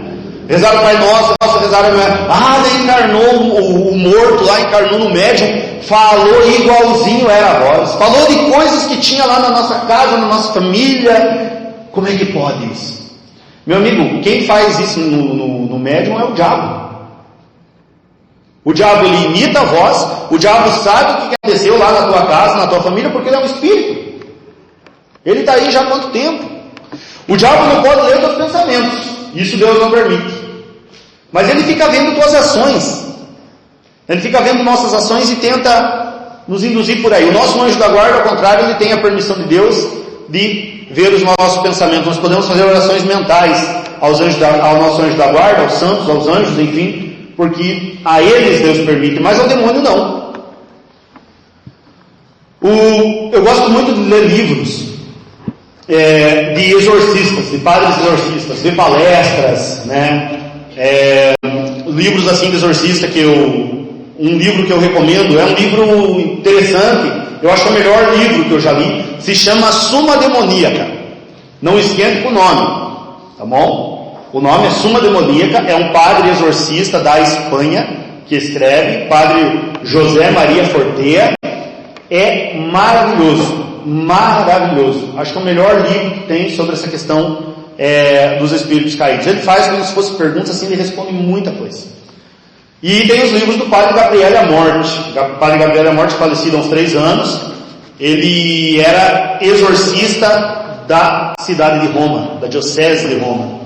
Rezaram o Pai Nosso, rezaram a Ave Maria. Encarnou o morto lá, encarnou no médium, falou igualzinho era a voz, falou de coisas que tinha lá na nossa casa, na nossa família. Como é que pode isso? Meu amigo, quem faz isso no médium é o diabo. O diabo, ele imita a voz, o diabo sabe o que aconteceu lá na tua casa, na tua família, porque ele é um espírito. Ele está aí já há quanto tempo? O diabo não pode ler teus pensamentos, isso Deus não permite. Mas ele fica vendo tuas ações, ele fica vendo nossas ações e tenta nos induzir por aí. O nosso anjo da guarda, ao contrário, ele tem a permissão de Deus de ver os nossos pensamentos. Nós podemos fazer orações mentais ao nosso anjo da guarda, aos santos, aos anjos, enfim, porque a eles Deus permite, mas ao demônio não. Eu gosto muito de ler livros de exorcistas, de padres exorcistas, de palestras, né? Livros assim de exorcista um livro que eu recomendo, é um livro interessante, eu acho que é o melhor livro que eu já li, se chama Suma Demoníaca. Não esquente com o nome, tá bom? O nome é Suma Demoníaca, é um padre exorcista da Espanha que escreve, padre José Maria Fortea. É maravilhoso, maravilhoso. Acho que é o melhor livro que tem sobre essa questão dos espíritos caídos. Ele faz como se fosse perguntas assim, ele responde muita coisa. E tem os livros do padre Gabriel Amorte. O padre Gabriel Amorte, falecido há uns 3 anos, ele era exorcista da cidade de Roma, da diocese de Roma.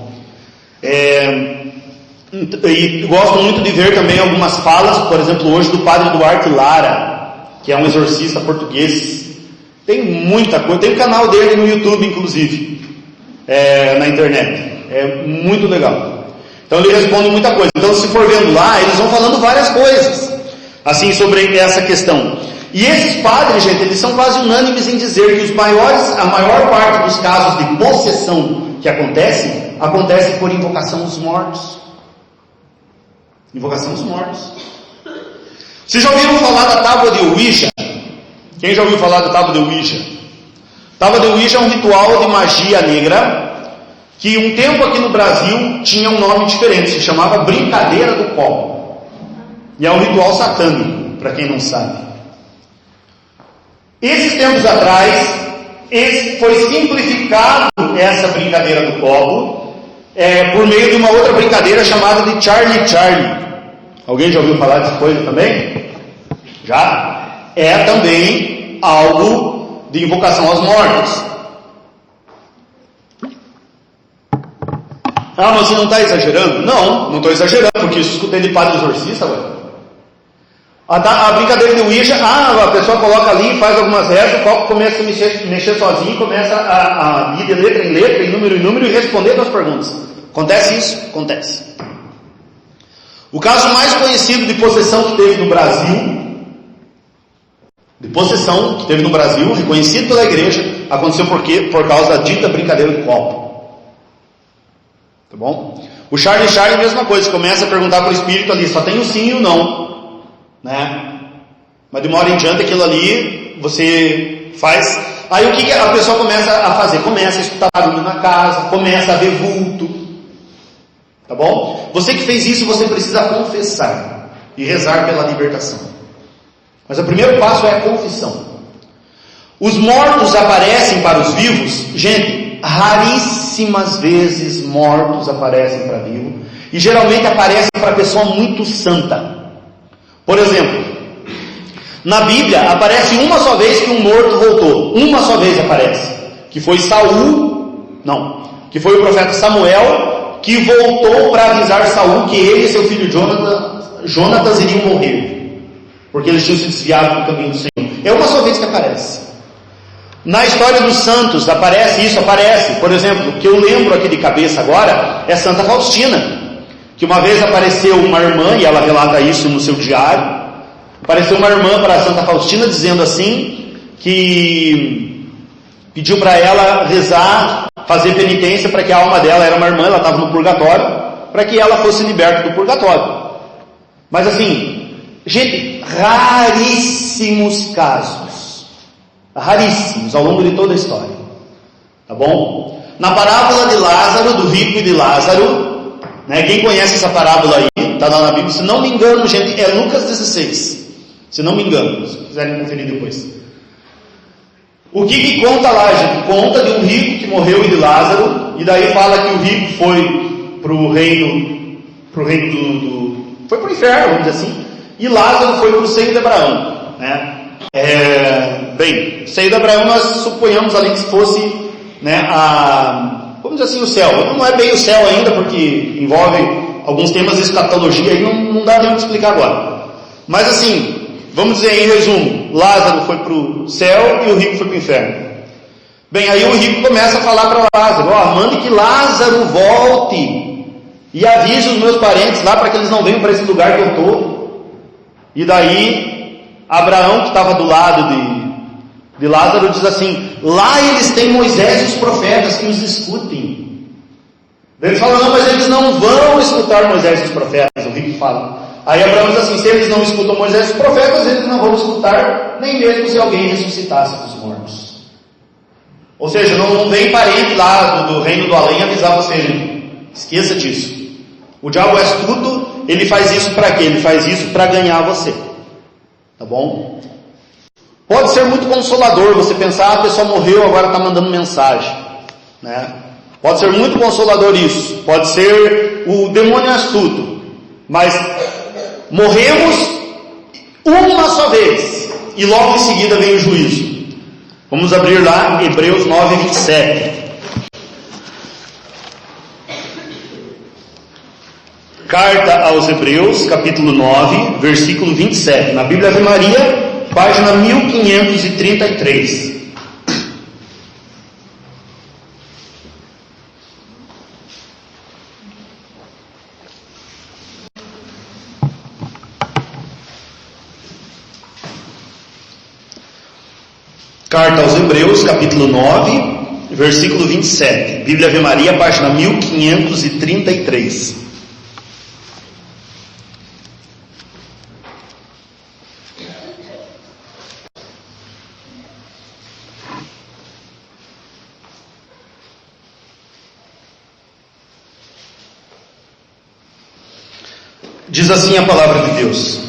E gosto muito de ver também algumas falas, por exemplo, hoje do padre Duarte Lara, que é um exorcista português. Tem muita coisa, tem o canal dele no YouTube, inclusive, na internet. É muito legal. Então ele responde muita coisa. Então, se for vendo lá, eles vão falando várias coisas, assim, sobre essa questão. E esses padres, gente, eles são quase unânimes em dizer que a maior parte dos casos de possessão que acontece por invocação dos mortos. Invocação dos mortos. Vocês já ouviram falar da tábua de Ouija? Quem já ouviu falar da tábua de Ouija? Tábua de Ouija é um ritual de magia negra que um tempo aqui no Brasil tinha um nome diferente, se chamava Brincadeira do Copo. E é um ritual satânico, para quem não sabe. Esses tempos atrás, foi simplificado essa brincadeira do copo por meio de uma outra brincadeira chamada de Charlie Charlie. Alguém já ouviu falar dessa coisa também? Já? É também algo de invocação aos mortos. Mas você não está exagerando? Não estou exagerando, porque isso eu escutei de padre exorcista, ué. A brincadeira de Ouija, a pessoa coloca ali, faz algumas rezas, o copo começa a mexer sozinho, começa a ir de letra em letra, em número e responder as perguntas. Acontece isso? Acontece. O caso mais conhecido de possessão que teve no Brasil, reconhecido pela igreja, aconteceu por causa da dita brincadeira do copo. Tá bom? O Charlie Charlie, mesma coisa, começa a perguntar para o espírito ali, só tem o sim e o não, né? Mas de uma hora em diante aquilo ali, você faz, aí o que a pessoa começa a fazer? Começa a escutar barulho na casa, começa a ver vulto, tá bom? Você que fez isso, você precisa confessar e rezar pela libertação. Mas o primeiro passo é a confissão. Os mortos aparecem para os vivos? Gente, raríssimas vezes mortos aparecem para vivo, e geralmente aparecem para pessoa muito santa. Por exemplo, na Bíblia aparece uma só vez que um morto voltou. Uma só vez aparece, que foi que foi o profeta Samuel, que voltou para avisar Saul que ele e seu filho Jonatas iriam morrer, porque eles tinham se desviado do caminho do Senhor. É uma só vez que aparece. Na história dos santos aparece isso, por exemplo, que eu lembro aqui de cabeça agora, é Santa Faustina, que uma vez apareceu uma irmã, e ela relata isso no seu diário, apareceu uma irmã para Santa Faustina dizendo assim, que pediu para ela rezar, fazer penitência para que a alma dela, era uma irmã, ela estava no purgatório, para que ela fosse liberta do purgatório. Mas assim, gente, raríssimos casos, raríssimos ao longo de toda a história, tá bom? Na parábola de Lázaro, do rico e de Lázaro, né, quem conhece essa parábola aí, está lá na Bíblia, se não me engano, gente, é Lucas 16, se não me engano, se quiserem conferir depois. O que conta lá, gente? Conta de um rico que morreu e de Lázaro, e daí fala que o rico foi pro reino foi pro inferno, vamos dizer assim, e Lázaro foi pro seio de Abraão, né? Bem, o seio de Abraão nós suponhamos ali que fosse, né, vamos dizer assim, o céu. Não é bem o céu ainda, porque envolve alguns temas de escatologia, aí não dá tempo de explicar agora. Mas assim, vamos dizer em resumo, Lázaro foi para o céu e o rico foi para o inferno. Bem, aí o rico começa a falar para Lázaro, mande que Lázaro volte e avise os meus parentes lá para que eles não venham para esse lugar que eu estou. E daí, Abraão, que estava do lado de Lázaro, diz assim, lá eles têm Moisés e os profetas que os escutem. Eles falam, não, mas eles não vão escutar Moisés e os profetas, o rico fala. Aí Abraão diz assim, se eles não escutam Moisés e os profetas, eles não vão escutar, nem mesmo se alguém ressuscitasse dos mortos. Ou seja, não vem parente lá do reino do além avisar você, gente. Esqueça disso. O diabo é astuto, ele faz isso para quê? Ele faz isso para ganhar você. Tá bom? Pode ser muito consolador você pensar, a pessoa morreu, agora está mandando mensagem, né? Pode ser muito consolador isso, pode ser o demônio astuto, mas morremos uma só vez, e logo em seguida vem o juízo. Vamos abrir lá Hebreus 9, 27. Carta aos Hebreus, capítulo 9, versículo 27, na Bíblia Ave Maria, página 1533. Carta aos Hebreus, capítulo 9, versículo 27. Bíblia Ave Maria, página 1533. Diz assim a palavra de Deus: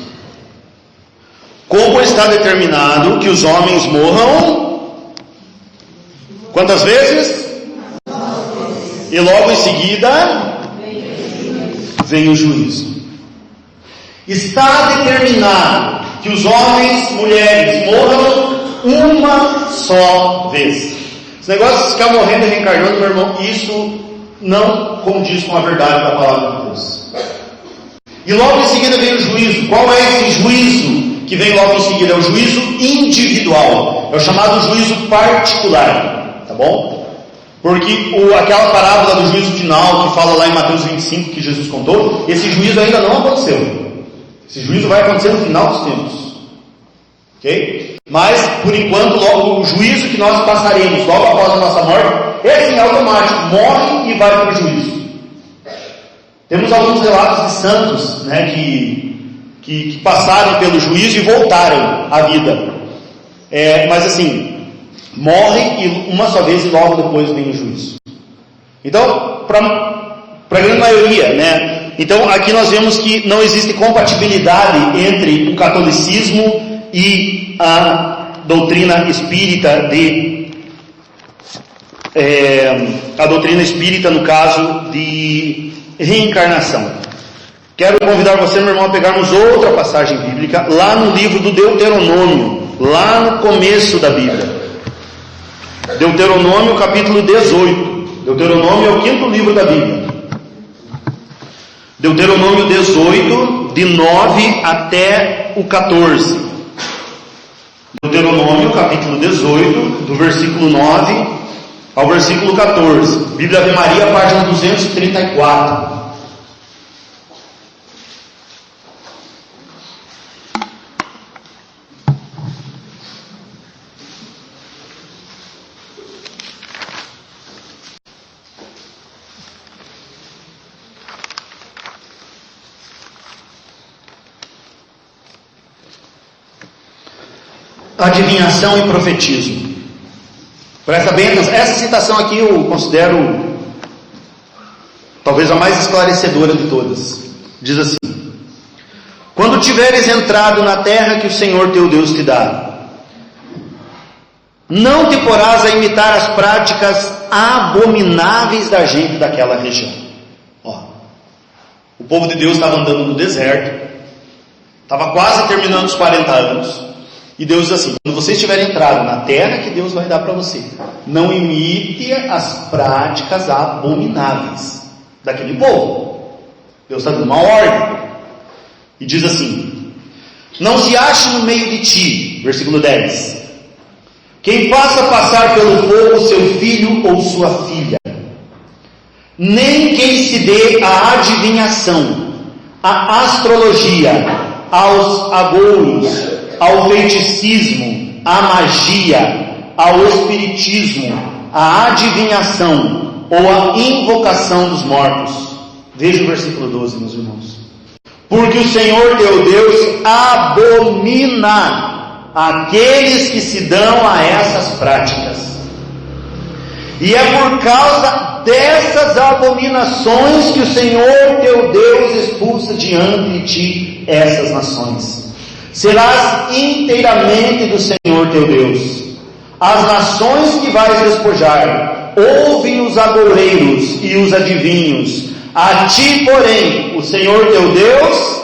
como está determinado que os homens morram, quantas vezes? E logo em seguida vem o juízo. Está determinado que os homens, mulheres, morram uma só vez. Esse negócio de ficar morrendo e reencarnando, meu irmão, isso não condiz com a verdade da palavra de Deus. E logo em seguida vem o juízo. Qual é esse juízo que vem logo em seguida? É o juízo individual. É o chamado juízo particular. Tá bom? Porque aquela parábola do juízo final que fala lá em Mateus 25 que Jesus contou, esse juízo ainda não aconteceu. Esse juízo vai acontecer no final dos tempos. Ok? Mas, por enquanto, logo o juízo que nós passaremos logo após a nossa morte é assim, automático. Morre e vai para o juízo. Temos alguns relatos de santos, né, que passaram pelo juízo e voltaram à vida. Mas assim, morrem uma só vez e logo depois vem o juízo. Então, para a grande maioria, né? Então, aqui nós vemos que não existe compatibilidade entre o catolicismo e a doutrina espírita a doutrina espírita no caso de reencarnação. Quero convidar você, meu irmão, a pegarmos outra passagem bíblica lá no livro do Deuteronômio, lá no começo da Bíblia. Deuteronômio capítulo 18. Deuteronômio é o 5º livro da Bíblia. Deuteronômio 18, de 9 até o 14. Deuteronômio capítulo 18, do versículo 9 ao versículo 14. Bíblia Ave Maria, página 234. Adivinhação e profetismo. Presta bem atenção. Essa citação aqui eu considero talvez a mais esclarecedora de todas. Diz assim: quando tiveres entrado na terra que o Senhor teu Deus te dá, não te porás a imitar as práticas abomináveis da gente daquela região. Ó, o povo de Deus estava andando no deserto, estava quase terminando os 40 anos. E Deus diz assim: quando vocês tiverem entrado na terra que Deus vai dar para você, não imite as práticas abomináveis daquele povo. Deus está dando uma ordem. E diz assim: não se ache no meio de ti, versículo 10, quem faça passar pelo fogo seu filho ou sua filha, nem quem se dê à adivinhação, à astrologia, aos agouros, ao feiticismo, à magia, ao espiritismo, à adivinhação ou à invocação dos mortos. Veja o versículo 12, meus irmãos. Porque o Senhor teu Deus abomina aqueles que se dão a essas práticas. E é por causa dessas abominações que o Senhor teu Deus expulsa diante de ti essas nações. Serás inteiramente do Senhor teu Deus. As nações que vais despojar, ouvem os agoureiros e os adivinhos. A ti, porém, o Senhor teu Deus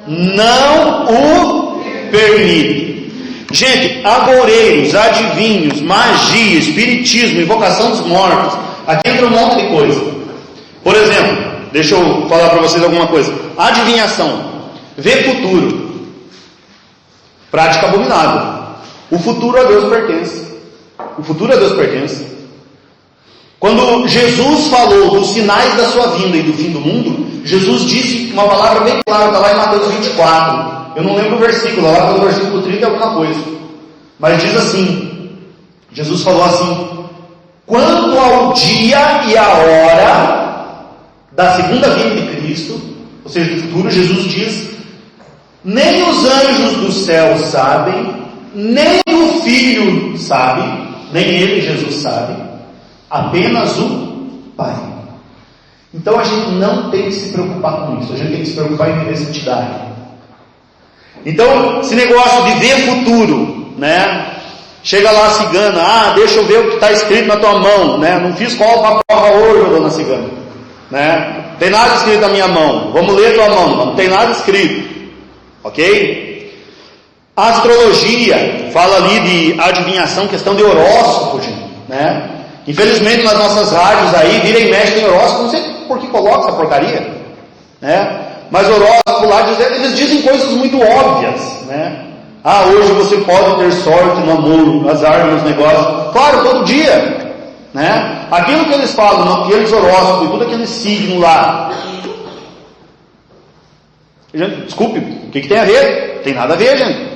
não o permite. Gente, agoureiros, adivinhos, magia, espiritismo, invocação dos mortos, aqui entra um monte de coisa. Por exemplo, deixa eu falar para vocês alguma coisa. Adivinhação, ver futuro. Prática abominável. O futuro a Deus pertence. O futuro a Deus pertence. Quando Jesus falou dos sinais da sua vinda e do fim do mundo, Jesus disse uma palavra bem clara, está lá em Mateus 24. Eu não lembro o versículo, lá pelo versículo 30 é alguma coisa. Mas diz assim, Jesus falou assim: quanto ao dia e a hora da segunda vinda de Cristo, ou seja, do futuro, Jesus diz: nem os anjos do céu sabem, nem o Filho sabe, nem ele, Jesus, sabe, apenas o Pai. Então a gente não tem que se preocupar com isso, a gente tem que se preocupar em viver santidade. Então, esse negócio de ver futuro, né? Chega lá a cigana, deixa eu ver o que está escrito na tua mão, né? Não fiz qual para prova hoje, dona cigana, né? Não tem nada escrito na minha mão, vamos ler tua mão, não tem nada escrito. Ok? A astrologia fala ali de adivinhação, questão de horóscopo, gente, né? Infelizmente nas nossas rádios aí, vira e mexe tem horóscopo, não sei por que coloca essa porcaria, né? Mas horóscopo lá, eles dizem coisas muito óbvias, né? Hoje você pode ter sorte no amor, azar nos negócios. Claro, todo dia, né? Aquilo que eles falam, aqueles horóscopos, tudo aquele signo lá. Gente, desculpe, o que tem a ver? Tem nada a ver, gente.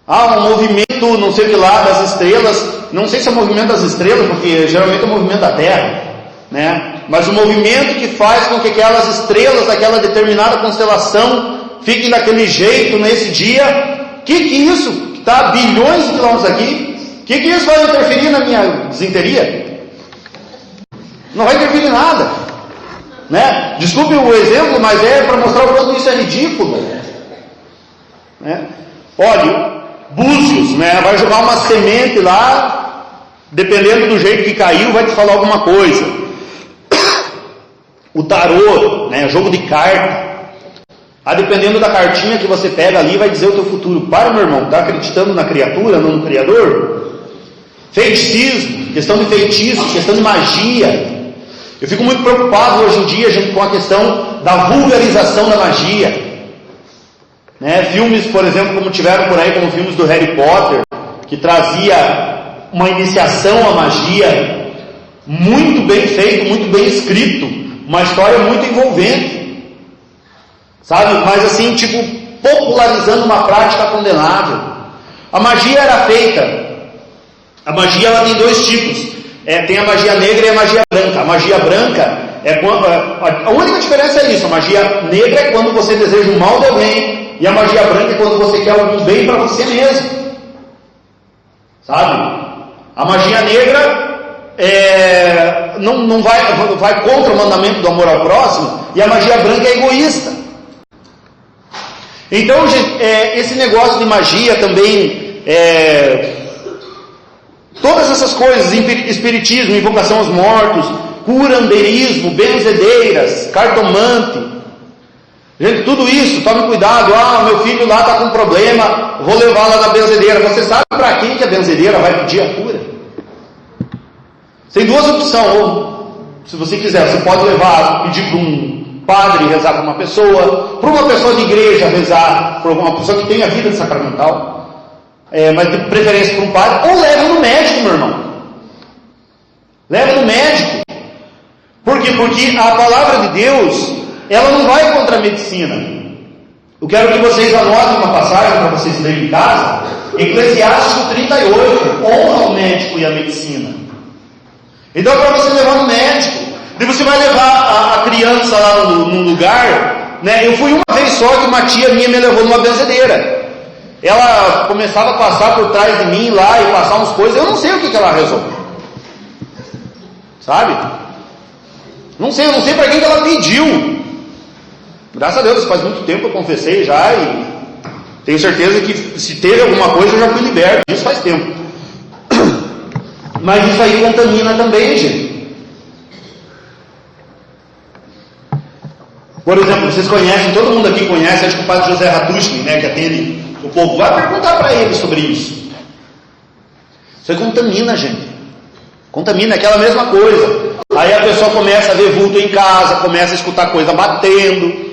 Um movimento, não sei o que lá, das estrelas. Não sei se é o movimento das estrelas, porque geralmente é o movimento da Terra, né? Mas o movimento que faz com que aquelas estrelas daquela determinada constelação fiquem daquele jeito nesse dia. Que é isso? Que está a bilhões de quilômetros aqui. Que isso vai interferir na minha desinteria? Não vai interferir em nada, né? Desculpe o exemplo, mas é para mostrar o quanto isso é ridículo, né? Olha, búzios, né? Vai jogar uma semente lá, dependendo do jeito que caiu, vai te falar alguma coisa. O tarô, né? Jogo de carta. Dependendo da cartinha que você pega ali, vai dizer o teu futuro. Para, meu irmão, tá acreditando na criatura, não no Criador? Feiticismo, questão de feitiço, questão de magia. Eu fico muito preocupado hoje em dia, gente, com a questão da vulgarização da magia. Né? Filmes, por exemplo, como tiveram por aí, como filmes do Harry Potter, que trazia uma iniciação à magia, muito bem feito, muito bem escrito, uma história muito envolvente, sabe? Mas assim, tipo, popularizando uma prática condenável. A magia era feita, a magia ela tem dois tipos, tem a magia negra e a magia branca. A magia branca é quando, a única diferença é isso, a magia negra é quando você deseja o mal de alguém, e a magia branca é quando você quer algum bem para você mesmo, sabe? A magia negra não vai contra o mandamento do amor ao próximo, e a magia branca é egoísta. Então, gente, esse negócio de magia também, todas essas coisas, espiritismo, invocação aos mortos, curandeirismo, benzedeiras, cartomante, gente, tudo isso, tome cuidado. Meu filho lá está com problema, vou levar lá na benzedeira. Você sabe para quem que a benzedeira vai pedir a cura? Tem duas opções. Ou, se você quiser, você pode pedir para um padre rezar para uma pessoa de igreja rezar por uma pessoa que tenha vida sacramental, mas de preferência para um padre, ou leva no médico, meu irmão. Leva no médico. Por quê? Porque a palavra de Deus, ela não vai contra a medicina. Eu quero que vocês anotem uma passagem para vocês lerem em casa. Eclesiastes 38, honra o médico e a medicina. Então é para você levar no médico. E você vai levar a criança lá num lugar, né? Eu fui uma vez só que uma tia minha me levou numa benzedeira. Ela começava a passar por trás de mim lá e passar umas coisas. Eu não sei o que ela rezou, sabe? Eu não sei para quem que ela pediu. Graças a Deus, faz muito tempo que eu confessei já e tenho certeza que se teve alguma coisa eu já fui liberto. Isso faz tempo. Mas isso aí contamina também, gente. Por exemplo, vocês conhecem, todo mundo aqui conhece, acho que o padre José Ratushkin, né, que atende o povo. Vai perguntar para ele sobre isso. Isso aí contamina, gente. Contamina, é aquela mesma coisa. Aí a pessoa começa a ver vulto em casa, começa a escutar coisa batendo.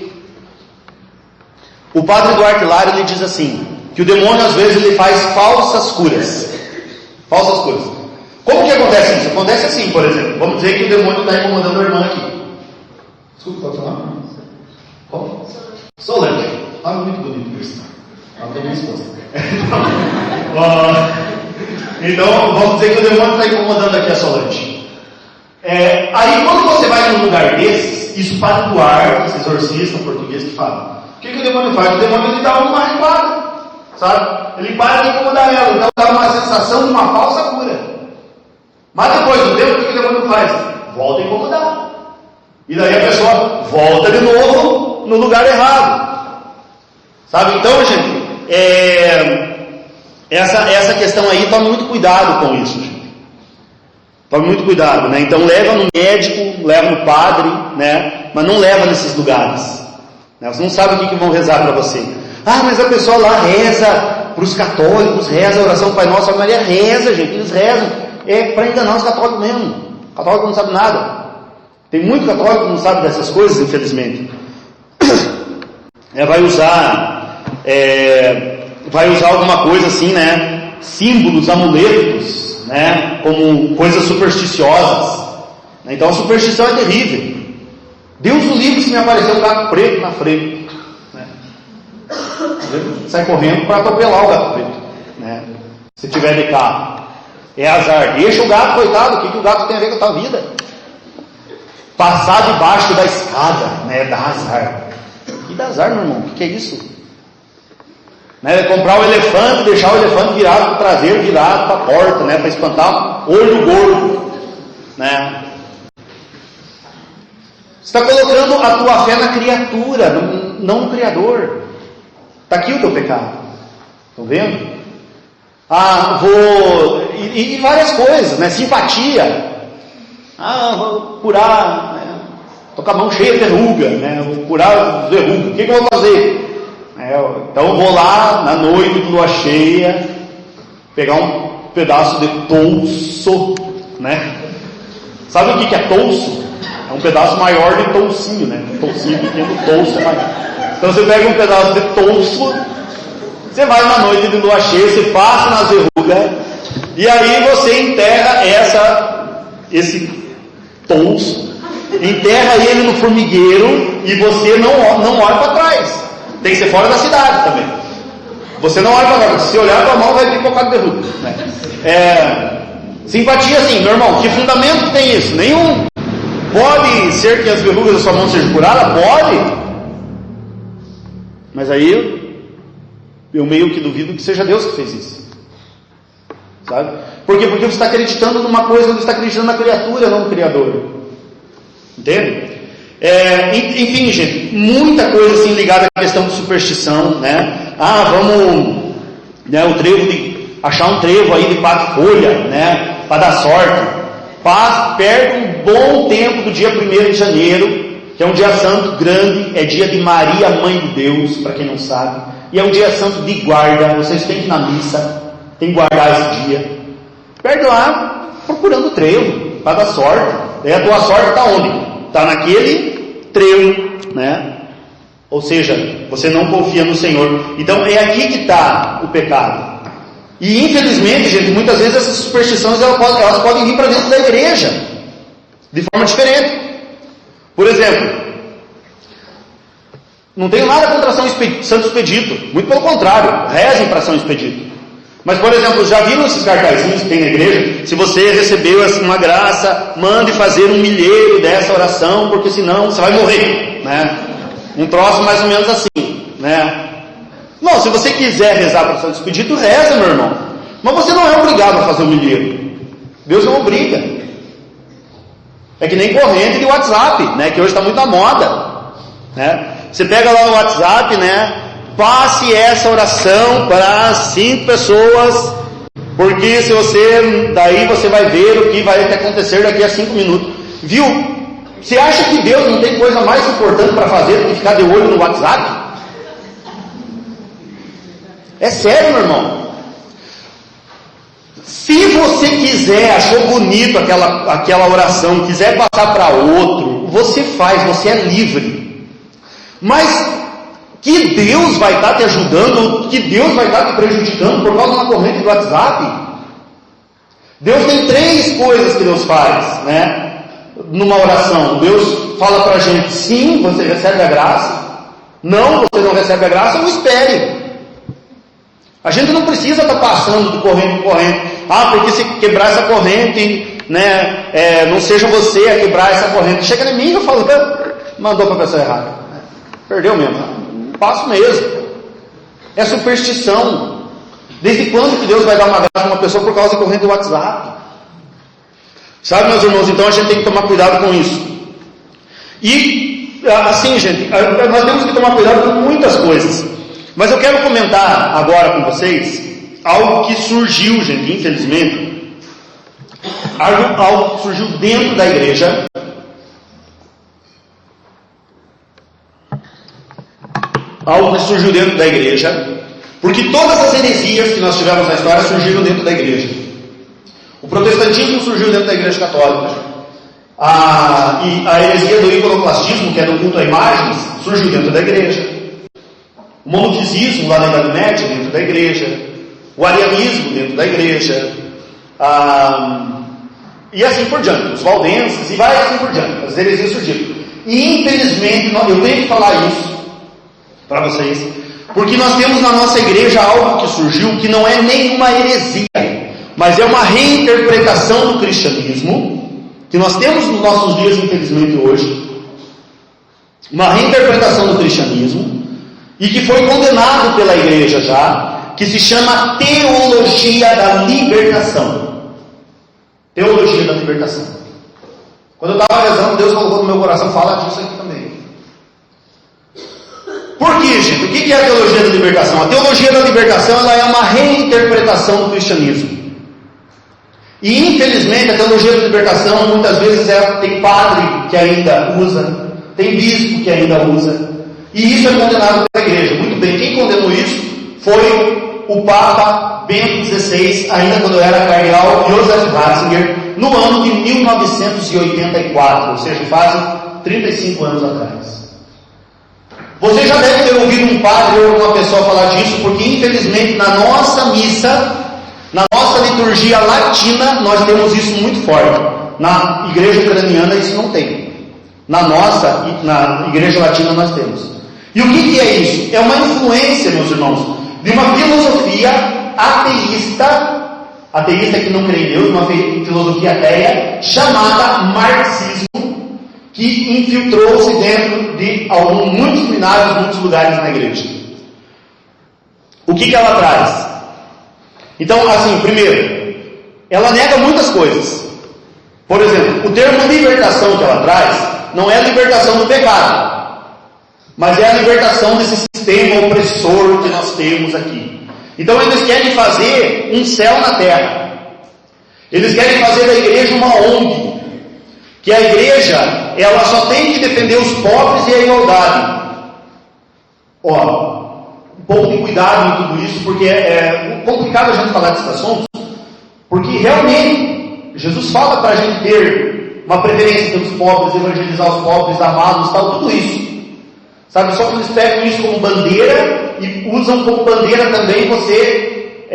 O padre Duarte Lara, ele diz assim, que o demônio às vezes ele faz falsas curas. Falsas curas. Como que acontece isso? Acontece assim, por exemplo. Vamos dizer que o demônio está incomodando a irmã aqui. Desculpa, pode falar? Como? Solange. Muito bonito isso. Da minha esposa. Então, vamos dizer que o demônio está incomodando aqui a Solange. Aí, quando você vai num lugar desses, isso para o ar, esse exorcista português que fala. O que o demônio faz? O demônio ele dá uma recuada, sabe? Ele para de incomodar ela, então dá uma sensação de uma falsa cura. Mas depois do tempo, o que o demônio faz? Volta a incomodar. E daí a pessoa volta de novo no lugar errado. Sabe? Então, gente, essa questão aí, tome muito cuidado com isso, gente. Tome muito cuidado, né? Então leva no médico, leva no padre, né? Mas não leva nesses lugares. Né? Você não sabe o que vão rezar para você. Mas a pessoa lá reza para os católicos, reza a oração Pai Nosso, a Maria reza, gente. Eles rezam. Para enganar os católicos mesmo. O católico não sabe nada. Tem muito católico que não sabe dessas coisas, infelizmente. Vai usar alguma coisa assim, né? Símbolos, amuletos, né? Como coisas supersticiosas. Então a superstição é terrível. Deus o livre se me aparecer um gato preto na frente, né? Sai correndo para atropelar o gato preto, né? Se tiver de carro. É azar. Deixa o gato, coitado. O que o gato tem a ver com a tua vida? Passar debaixo da escada, né? Dá azar. Que dá azar, meu irmão? O que é isso? Né? Comprar o elefante, deixar o elefante virado para o traseiro, virado para a porta, né? Para espantar olho gordo, né? Você está colocando a tua fé na criatura, não no Criador. Está aqui o teu pecado. Estão vendo? E várias coisas, né? Simpatia. Vou curar, né? Tô com a mão cheia de verruga, né? Vou curar as verrugas. O que eu vou fazer? Então eu vou lá na noite de lua cheia, pegar um pedaço de touço, né? Sabe o que é touço? É um pedaço maior de toucinho, né? Toucinho pequeno, touço é maior. Então você pega um pedaço de touço, você vai na noite de lua cheia, você passa nas verrugas, e aí você enterra esse touço, enterra ele no formigueiro, e você não olha para trás. Tem que ser fora da cidade também. Você não olha para trás, se olhar para a mão vai pipocar de verruga, né? Simpatia, assim, meu irmão, que fundamento tem isso? Nenhum. Pode ser que as verrugas da sua mão sejam curadas? Pode. Mas aí eu meio que duvido que seja Deus que fez isso. Sabe? Por quê? Porque você está acreditando numa coisa, você está acreditando na criatura, não no Criador. Entende? Enfim, gente, muita coisa assim ligada à questão de superstição, né? Vamos, né, o trevo achar um trevo aí de 4 folhas, né, para dar sorte. Perde um bom tempo do dia 1º de janeiro, que é um dia santo grande, é dia de Maria, Mãe de Deus, para quem não sabe, e é um dia santo de guarda. Vocês têm que ir na missa, tem que guardar esse dia. Perde lá procurando trevo, para dar sorte. Daí a tua sorte está onde? Está naquele trevo, né? Ou seja, você não confia no Senhor. Então é aqui que está o pecado. E infelizmente, gente, muitas vezes essas superstições elas podem vir para dentro da igreja de forma diferente. Por exemplo, não tenho nada contra Santo Expedito, muito pelo contrário, rezem para São Expedito. Mas, por exemplo, já viram esses cartazinhos que tem na igreja? Se você recebeu uma graça, mande fazer um milheiro dessa oração, porque senão você vai morrer, né? Um troço mais ou menos assim, né? Não, se você quiser rezar para Santo Expedito, reza, meu irmão. Mas você não é obrigado a fazer o milheiro. Deus não obriga. É que nem corrente de WhatsApp, né? Que hoje está muito à moda, né? Você pega lá no WhatsApp, né? Passe essa oração para 5 pessoas, porque daí você vai ver o que vai acontecer daqui a 5 minutos. Viu? Você acha que Deus não tem coisa mais importante para fazer do que ficar de olho no WhatsApp? É sério, meu irmão. Se você quiser, achou bonito aquela oração, quiser passar para outro, você faz, você é livre. Mas que Deus vai estar te ajudando, que Deus vai estar te prejudicando por causa de uma corrente do WhatsApp? Deus tem 3 coisas que Deus faz, né? Numa oração. Deus fala para a gente, sim, você recebe a graça. Não, você não recebe a graça, não espere. A gente não precisa estar passando de corrente em corrente. Porque se quebrar essa corrente, né, não seja você a quebrar essa corrente. Chega em mim e fala, mandou para a pessoa errada. Perdeu mesmo. Passo mesmo. É superstição. Desde quando que Deus vai dar uma graça a uma pessoa por causa da corrente do WhatsApp? Sabe, meus irmãos? Então a gente tem que tomar cuidado com isso. E, assim, gente, nós temos que tomar cuidado com muitas coisas. Mas eu quero comentar agora com vocês algo que surgiu, gente, infelizmente. Algo que surgiu dentro da igreja. Algo que surgiu dentro da igreja. Porque todas as heresias que nós tivemos na história surgiram dentro da igreja. O protestantismo surgiu dentro da igreja católica. E a heresia do iconoclastismo, que é do culto a imagens, surgiu dentro da igreja. O monofisismo lá na Idade Média, dentro da igreja. O arianismo, dentro da igreja. E assim por diante. Os valdenses e vai assim por diante. As heresias surgiram. E infelizmente, eu tenho que falar isso para vocês, porque nós temos na nossa igreja algo que surgiu que não é nenhuma heresia, mas é uma reinterpretação do cristianismo, que nós temos nos nossos dias, infelizmente, hoje. Uma reinterpretação do cristianismo, e que foi condenado pela igreja já, que se chama teologia da libertação. Teologia da libertação. Quando eu estava rezando, Deus colocou no meu coração, fala disso aqui também. Por quê, gente? O que é a teologia da libertação? A teologia da libertação ela é uma reinterpretação do cristianismo. E infelizmente a teologia da libertação muitas vezes tem padre que ainda usa, tem bispo que ainda usa, e isso é condenado pela igreja. Muito bem, quem condenou isso foi o Papa Bento XVI, ainda quando era cardeal Joseph Ratzinger, no ano de 1984, ou seja, fazem 35 anos atrás. Você já deve ter ouvido um padre ou uma pessoa falar disso, porque infelizmente na nossa missa, na nossa liturgia latina, nós temos isso muito forte. Na igreja ucraniana isso não tem. Na igreja latina nós temos. E o que é isso? É uma influência, meus irmãos, de uma filosofia ateísta que não crê em Deus, uma filosofia ateia, chamada marxismo, que infiltrou-se dentro de muitos seminários, muitos lugares na igreja. O que ela traz? Então, assim, primeiro, ela nega muitas coisas. Por exemplo, o termo libertação que ela traz não é a libertação do pecado, mas é a libertação desse sistema opressor que nós temos aqui. Então eles querem fazer um céu na terra. Eles querem fazer da igreja uma ONG, que a igreja ela só tem que defender os pobres e a igualdade. Ó, um pouco de cuidado em tudo isso, porque é complicado a gente falar desses assuntos, porque realmente Jesus fala para a gente ter uma preferência pelos pobres, evangelizar os pobres, amá-los, tal, tudo isso. Sabe, só que eles pegam isso como bandeira e usam como bandeira também você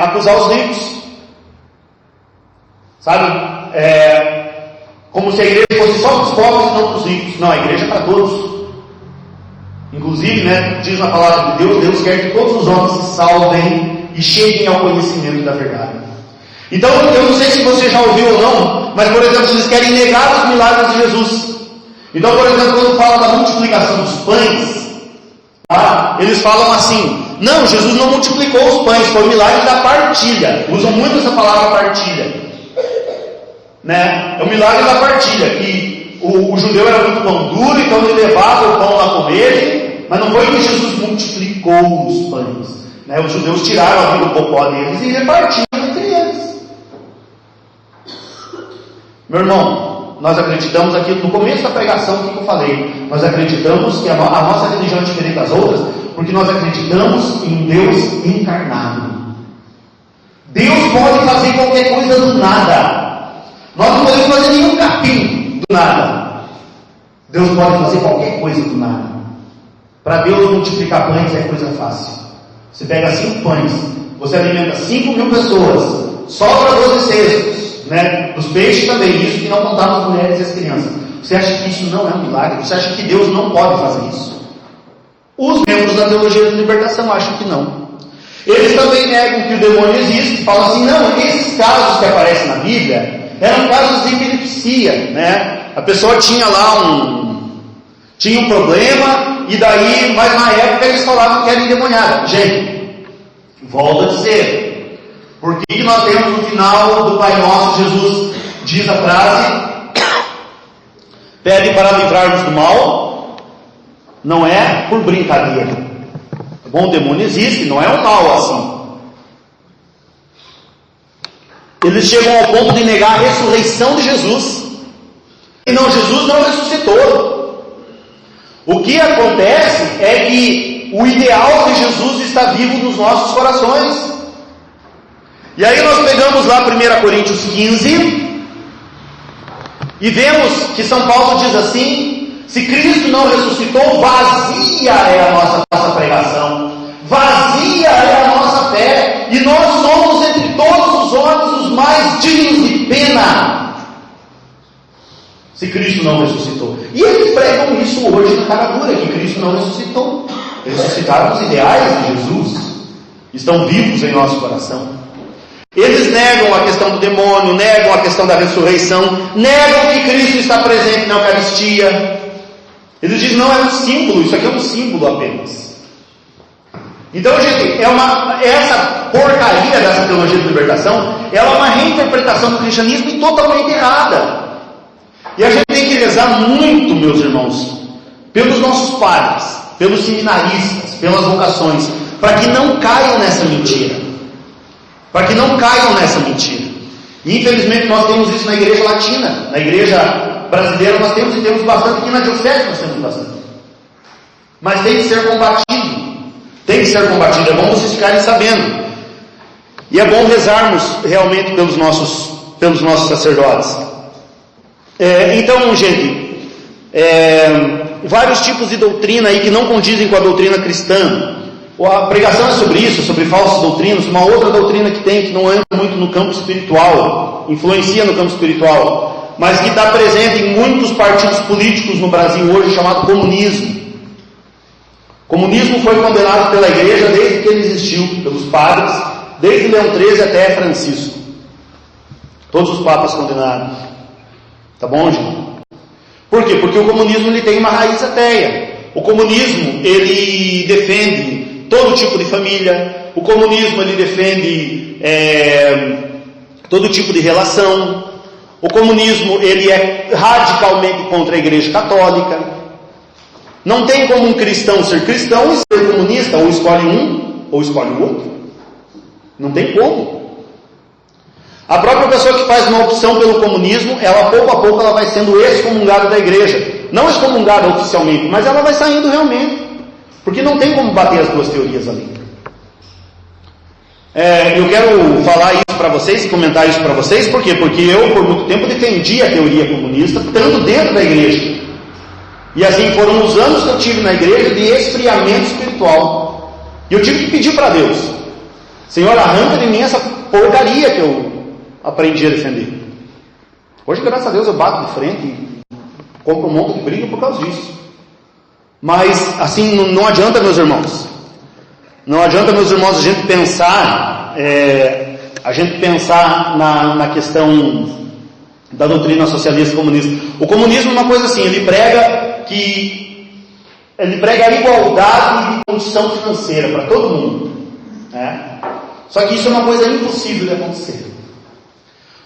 acusar os ricos. Sabe? Como se a igreja fosse só para os pobres e não para os ricos. Não, a igreja é para todos. Inclusive, né, diz na palavra de Deus, Deus quer que todos os homens se salvem e cheguem ao conhecimento da verdade. Então, eu não sei se você já ouviu ou não, mas, por exemplo, eles querem negar os milagres de Jesus. Então, por exemplo, quando fala da multiplicação dos pães, tá? Eles falam assim: não, Jesus não multiplicou os pães, foi o milagre da partilha. Usam muito essa palavra partilha, né? É o milagre da partilha, que o judeu era muito pão duro, então ele levava o pão lá comer, mas não foi que Jesus multiplicou os pães, né? Os judeus tiraram ali o popó deles e repartiam entre eles. Meu irmão, nós acreditamos aqui no começo da pregação, o que eu falei? Nós acreditamos que a nossa religião é diferente das outras, porque nós acreditamos em um Deus encarnado. Deus pode fazer qualquer coisa do nada. Nós não podemos fazer nenhum capim do nada. Deus pode fazer qualquer coisa do nada. Para Deus multiplicar pães é coisa fácil. Você pega 5 pães, você alimenta 5.000 pessoas, sobra 12 cestos, né? Dos peixes também, isso que não contaram as mulheres e as crianças. Você acha que isso não é um milagre? Você acha que Deus não pode fazer isso? Os membros da teologia da libertação acham que não. Eles também negam que o demônio existe, falam assim: não, esses casos que aparecem na Bíblia eram casos de epilepsia, né? A pessoa tinha lá tinha um problema, e daí, mas na época eles falavam que era endemoniada. Gente, volto a dizer, por que nós temos no final do Pai Nosso, Jesus diz a frase: pede para livrarmos do mal? Não é por brincadeira. Bom, o demônio existe, não é um mal assim. Eles chegam ao ponto de negar a ressurreição de Jesus. E não, Jesus não ressuscitou. O que acontece é que o ideal de Jesus está vivo nos nossos corações. E aí nós pegamos lá 1 Coríntios 15 e vemos que São Paulo diz assim: se Cristo não ressuscitou, vazia é a nossa pregação, vazia é a nossa fé, e nós somos entre todos os homens os mais dignos de pena, se Cristo não ressuscitou. E eles pregam isso hoje na cara dura, que Cristo não ressuscitou. Ressuscitaram os ideais de Jesus, estão vivos em nosso coração. Eles negam a questão do demônio, negam a questão da ressurreição, negam que Cristo está presente na Eucaristia. Eles dizem: não, é um símbolo, isso aqui é um símbolo apenas. Então, gente, essa porcaria dessa teologia de libertação, ela é uma reinterpretação do cristianismo e totalmente errada. E a gente tem que rezar muito, meus irmãos, pelos nossos padres, pelos seminaristas, pelas vocações, para que não caiam nessa mentira. Para que não caiam nessa mentira. E infelizmente nós temos isso na igreja latina. Na igreja brasileira nós temos, e temos bastante, aqui na diocese nós temos bastante. Mas tem que ser combatido. Tem que ser combatido. É bom vocês ficarem sabendo. E é bom rezarmos realmente pelos nossos sacerdotes. Então, gente, vários tipos de doutrina aí que não condizem com a doutrina cristã. A pregação é sobre isso, sobre falsas doutrinas. Uma outra doutrina que tem, que não entra muito no campo espiritual, influencia no campo espiritual, mas que está presente em muitos partidos políticos no Brasil hoje, chamado comunismo. O comunismo foi condenado pela igreja desde que ele existiu, pelos padres, desde Leão XIII até Francisco. Todos os papas condenados. Tá bom, gente? Por quê? Porque o comunismo ele tem uma raiz ateia. O comunismo ele defende todo tipo de família. O comunismo ele defende todo tipo de relação. O comunismo ele é radicalmente contra a Igreja Católica. Não tem como um cristão ser cristão e ser comunista, ou escolhe um, ou escolhe o outro. Não tem como. A própria pessoa que faz uma opção pelo comunismo, ela pouco a pouco ela vai sendo excomungada da igreja. Não excomungada oficialmente, mas ela vai saindo realmente. Porque não tem como bater as duas teorias ali. Eu quero falar isso para vocês, comentar isso para vocês, por quê? Porque eu, por muito tempo, defendi a teoria comunista, tanto dentro da igreja. E assim foram os anos que eu tive na igreja de esfriamento espiritual. E eu tive que pedir para Deus: Senhor, arranca de mim essa porcaria que eu aprendi a defender. Hoje, graças a Deus, eu bato de frente e compro um monte de briga por causa disso. Mas, assim, não adianta, meus irmãos. Não adianta, meus irmãos, a gente pensar na questão da doutrina socialista e comunista. O comunismo é uma coisa assim, ele prega a igualdade de condição financeira para todo mundo, né? Só que isso é uma coisa impossível de acontecer.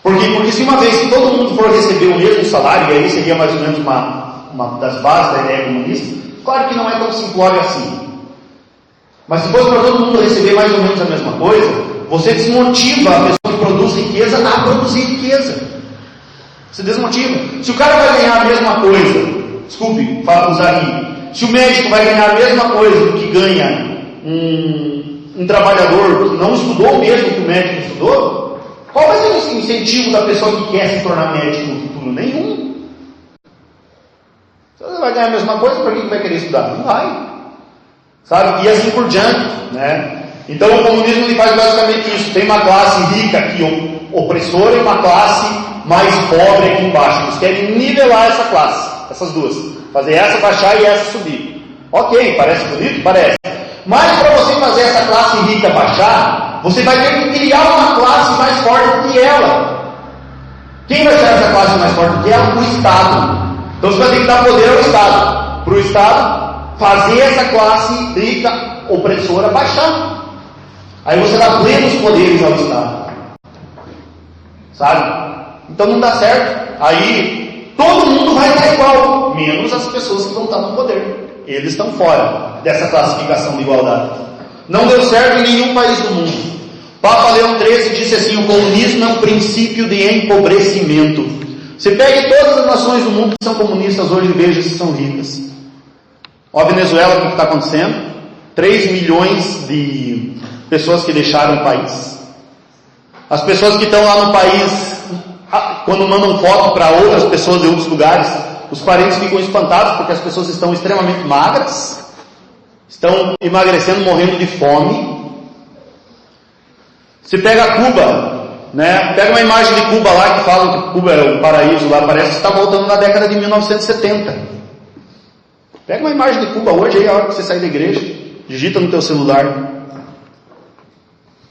Por quê? Porque se uma vez que todo mundo for receber o mesmo salário, e aí seria mais ou menos uma das bases da ideia comunista, claro que não é tão simplório assim. Mas se fosse para todo mundo receber mais ou menos a mesma coisa, você desmotiva a pessoa que produz riqueza a produzir riqueza. Você desmotiva. Se o cara vai ganhar a mesma coisa, desculpe, usar aqui, se o médico vai ganhar a mesma coisa que ganha um trabalhador que não estudou o mesmo que o médico estudou, qual vai ser o incentivo da pessoa que quer se tornar médico no futuro? Nenhum. Se você vai ganhar a mesma coisa, por que vai querer estudar? Não vai. Sabe? E assim por diante, né? Então o comunismo ele faz basicamente isso. Tem uma classe rica aqui, opressora, e uma classe mais pobre aqui embaixo. Eles querem nivelar essa classe, essas duas. Fazer essa baixar e essa subir. Ok, parece bonito? Parece. Mas para você fazer essa classe rica baixar, você vai ter que criar uma classe mais forte do que ela. Quem vai ser essa classe mais forte do que ela? O Estado. Então você vai ter que dar poder ao Estado. Para o Estado fazer essa classe rica, opressora, baixar. Aí você dá plenos poderes ao Estado. Sabe? Então não dá certo. Aí todo mundo vai estar igual, menos as pessoas que vão estar no poder. Eles estão fora dessa classificação de igualdade. Não deu certo em nenhum país do mundo. Papa Leão XIII disse assim: o comunismo é um princípio de empobrecimento. Você pegue todas as nações do mundo que são comunistas hoje e veja se são ricas. Ó, a Venezuela, o que está acontecendo? 3 milhões de pessoas que deixaram o país. As pessoas que estão lá no país, quando mandam foto para outras pessoas de outros lugares, os parentes ficam espantados porque as pessoas estão extremamente magras, estão emagrecendo, morrendo de fome. Se pega Cuba, né? Pega uma imagem de Cuba lá que falam que Cuba é o paraíso lá, parece que está voltando na década de 1970. Pega uma imagem de Cuba hoje, aí a hora que você sair da igreja, digita no teu celular,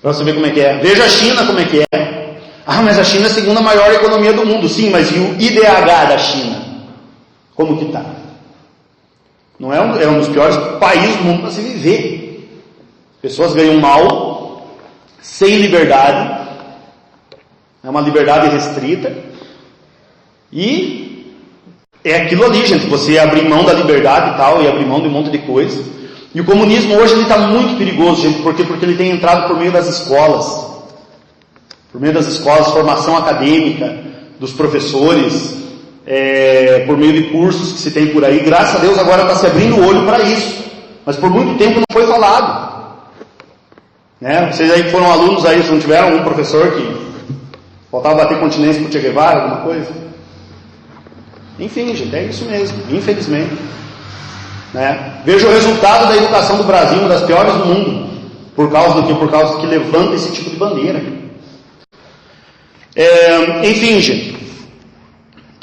para você ver como é que é. Veja a China como é que é. Ah, mas a China é a segunda maior economia do mundo. Sim, mas e o IDH da China? Como que está? Não é um dos piores países do mundo para se viver. Pessoas ganham mal, sem liberdade, é uma liberdade restrita, e é aquilo ali, gente, você abrir mão da liberdade e tal, e abrir mão de um monte de coisa. E o comunismo hoje está muito perigoso, gente, porque ele tem entrado por meio das escolas. Por meio das escolas, formação acadêmica, dos professores, por meio de cursos que se tem por aí. Graças a Deus agora está se abrindo o olho para isso. Mas por muito tempo não foi falado. Né? Vocês aí que foram alunos aí, se não tiveram um professor que faltava bater continência para o Che Guevara, alguma coisa? Enfim, gente, é isso mesmo, infelizmente. Né? Veja o resultado da educação do Brasil, uma das piores do mundo. Por causa do que? Por causa que levanta esse tipo de bandeira. Enfim, gente.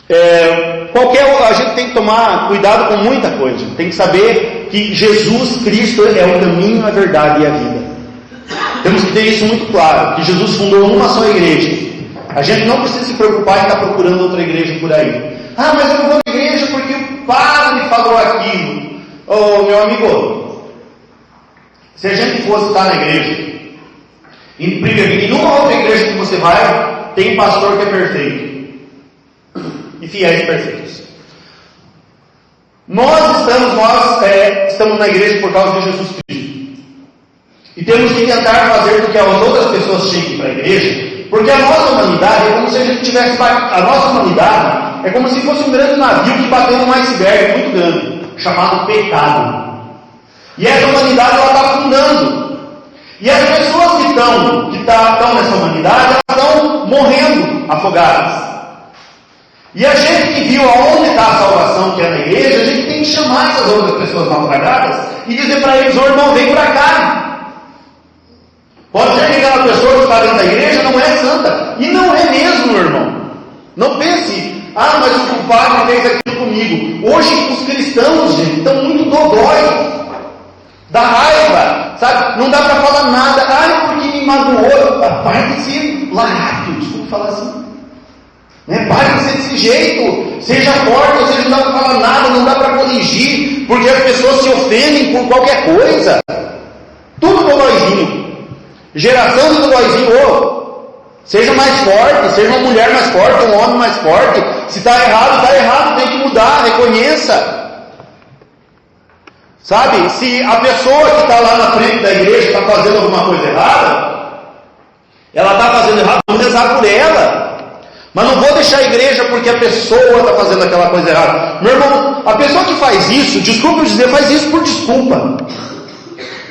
A gente tem que tomar cuidado com muita coisa. Tem que saber que Jesus Cristo é o caminho, a verdade e a vida. Temos que ter isso muito claro, que Jesus fundou uma só igreja. A gente não precisa se preocupar em estar procurando outra igreja por aí. Ah, mas eu não vou na igreja porque o padre falou aquilo. Ô, meu amigo, se a gente fosse estar na igreja, em nenhuma outra igreja que você vai, tem um pastor que é perfeito e fiéis perfeitos. Nós estamos na igreja por causa de Jesus Cristo. E temos que tentar fazer com que as outras pessoas cheguem para a igreja, porque a nossa humanidade é como se a gente tivesse... A nossa humanidade é como se fosse um grande navio que bateu num iceberg muito grande, chamado pecado. E essa humanidade ela está afundando. E as pessoas que estão nessa humanidade, elas estão morrendo afogadas. E a gente que viu aonde está a salvação, que é na igreja, a gente tem que chamar essas outras pessoas naufragadas e dizer para eles: ô irmão, vem para cá. Pode ser que aquela pessoa que está dentro da igreja não é santa. E não é mesmo, meu irmão. Não pense, mas o padre fez aquilo comigo. Hoje os cristãos, gente, estão muito dodói. Dá raiva, sabe? Não dá para falar nada. Porque me magoou. Para de ser larápio, desculpa falar assim. Pare de ser desse jeito. Seja forte, ou seja, não dá para falar nada, não dá para corrigir, porque as pessoas se ofendem por qualquer coisa. Tudo dodóizinho. Geração de dodóizinho. Seja mais forte, seja uma mulher mais forte, um homem mais forte. Se está errado, tem que mudar, reconheça. Sabe, se a pessoa que está lá na frente da igreja está fazendo alguma coisa errada, ela está fazendo errado, vou rezar por ela. Mas não vou deixar a igreja porque a pessoa está fazendo aquela coisa errada. Meu irmão, a pessoa que faz isso, desculpa eu dizer, faz isso por desculpa.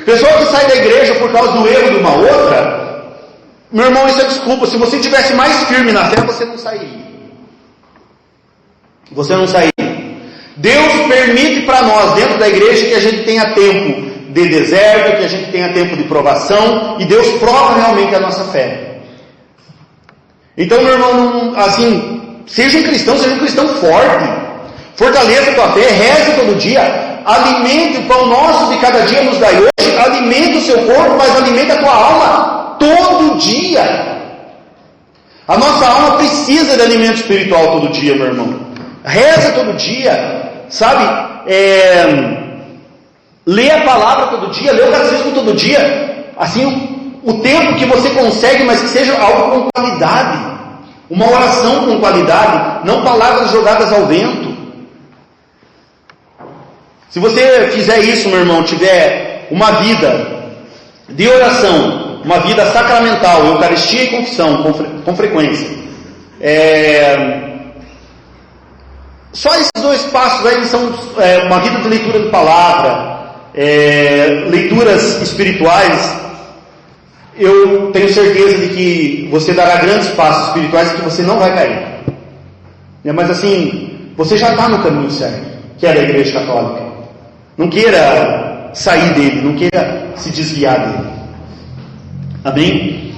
Pessoa que sai da igreja por causa do erro de uma outra, meu irmão, isso é desculpa. Se você estivesse mais firme na fé, você não sairia. Você não sairia. Deus permite para nós, dentro da igreja, que a gente tenha tempo de deserto, que a gente tenha tempo de provação, e Deus prova realmente a nossa fé. Então, meu irmão, seja um cristão forte. Fortaleça a tua fé, reze todo dia, alimente o pão nosso de cada dia nos dai hoje, alimente o seu corpo, mas alimente a tua alma todo dia. A nossa alma precisa de alimento espiritual todo dia, meu irmão. Reza todo dia, sabe? Lê a palavra todo dia, lê o catecismo todo dia. Assim, o tempo que você consegue, mas que seja algo com qualidade. Uma oração com qualidade, não palavras jogadas ao vento. Se você fizer isso, meu irmão, tiver uma vida de oração, uma vida sacramental, eucaristia e confissão, com frequência, só esses dois passos aí são uma vida de leitura de palavra, leituras espirituais. Eu tenho certeza de que você dará grandes passos espirituais, que você não vai cair. Mas assim, você já está no caminho certo, que é da Igreja Católica. Não queira sair dele, não queira se desviar dele. Amém?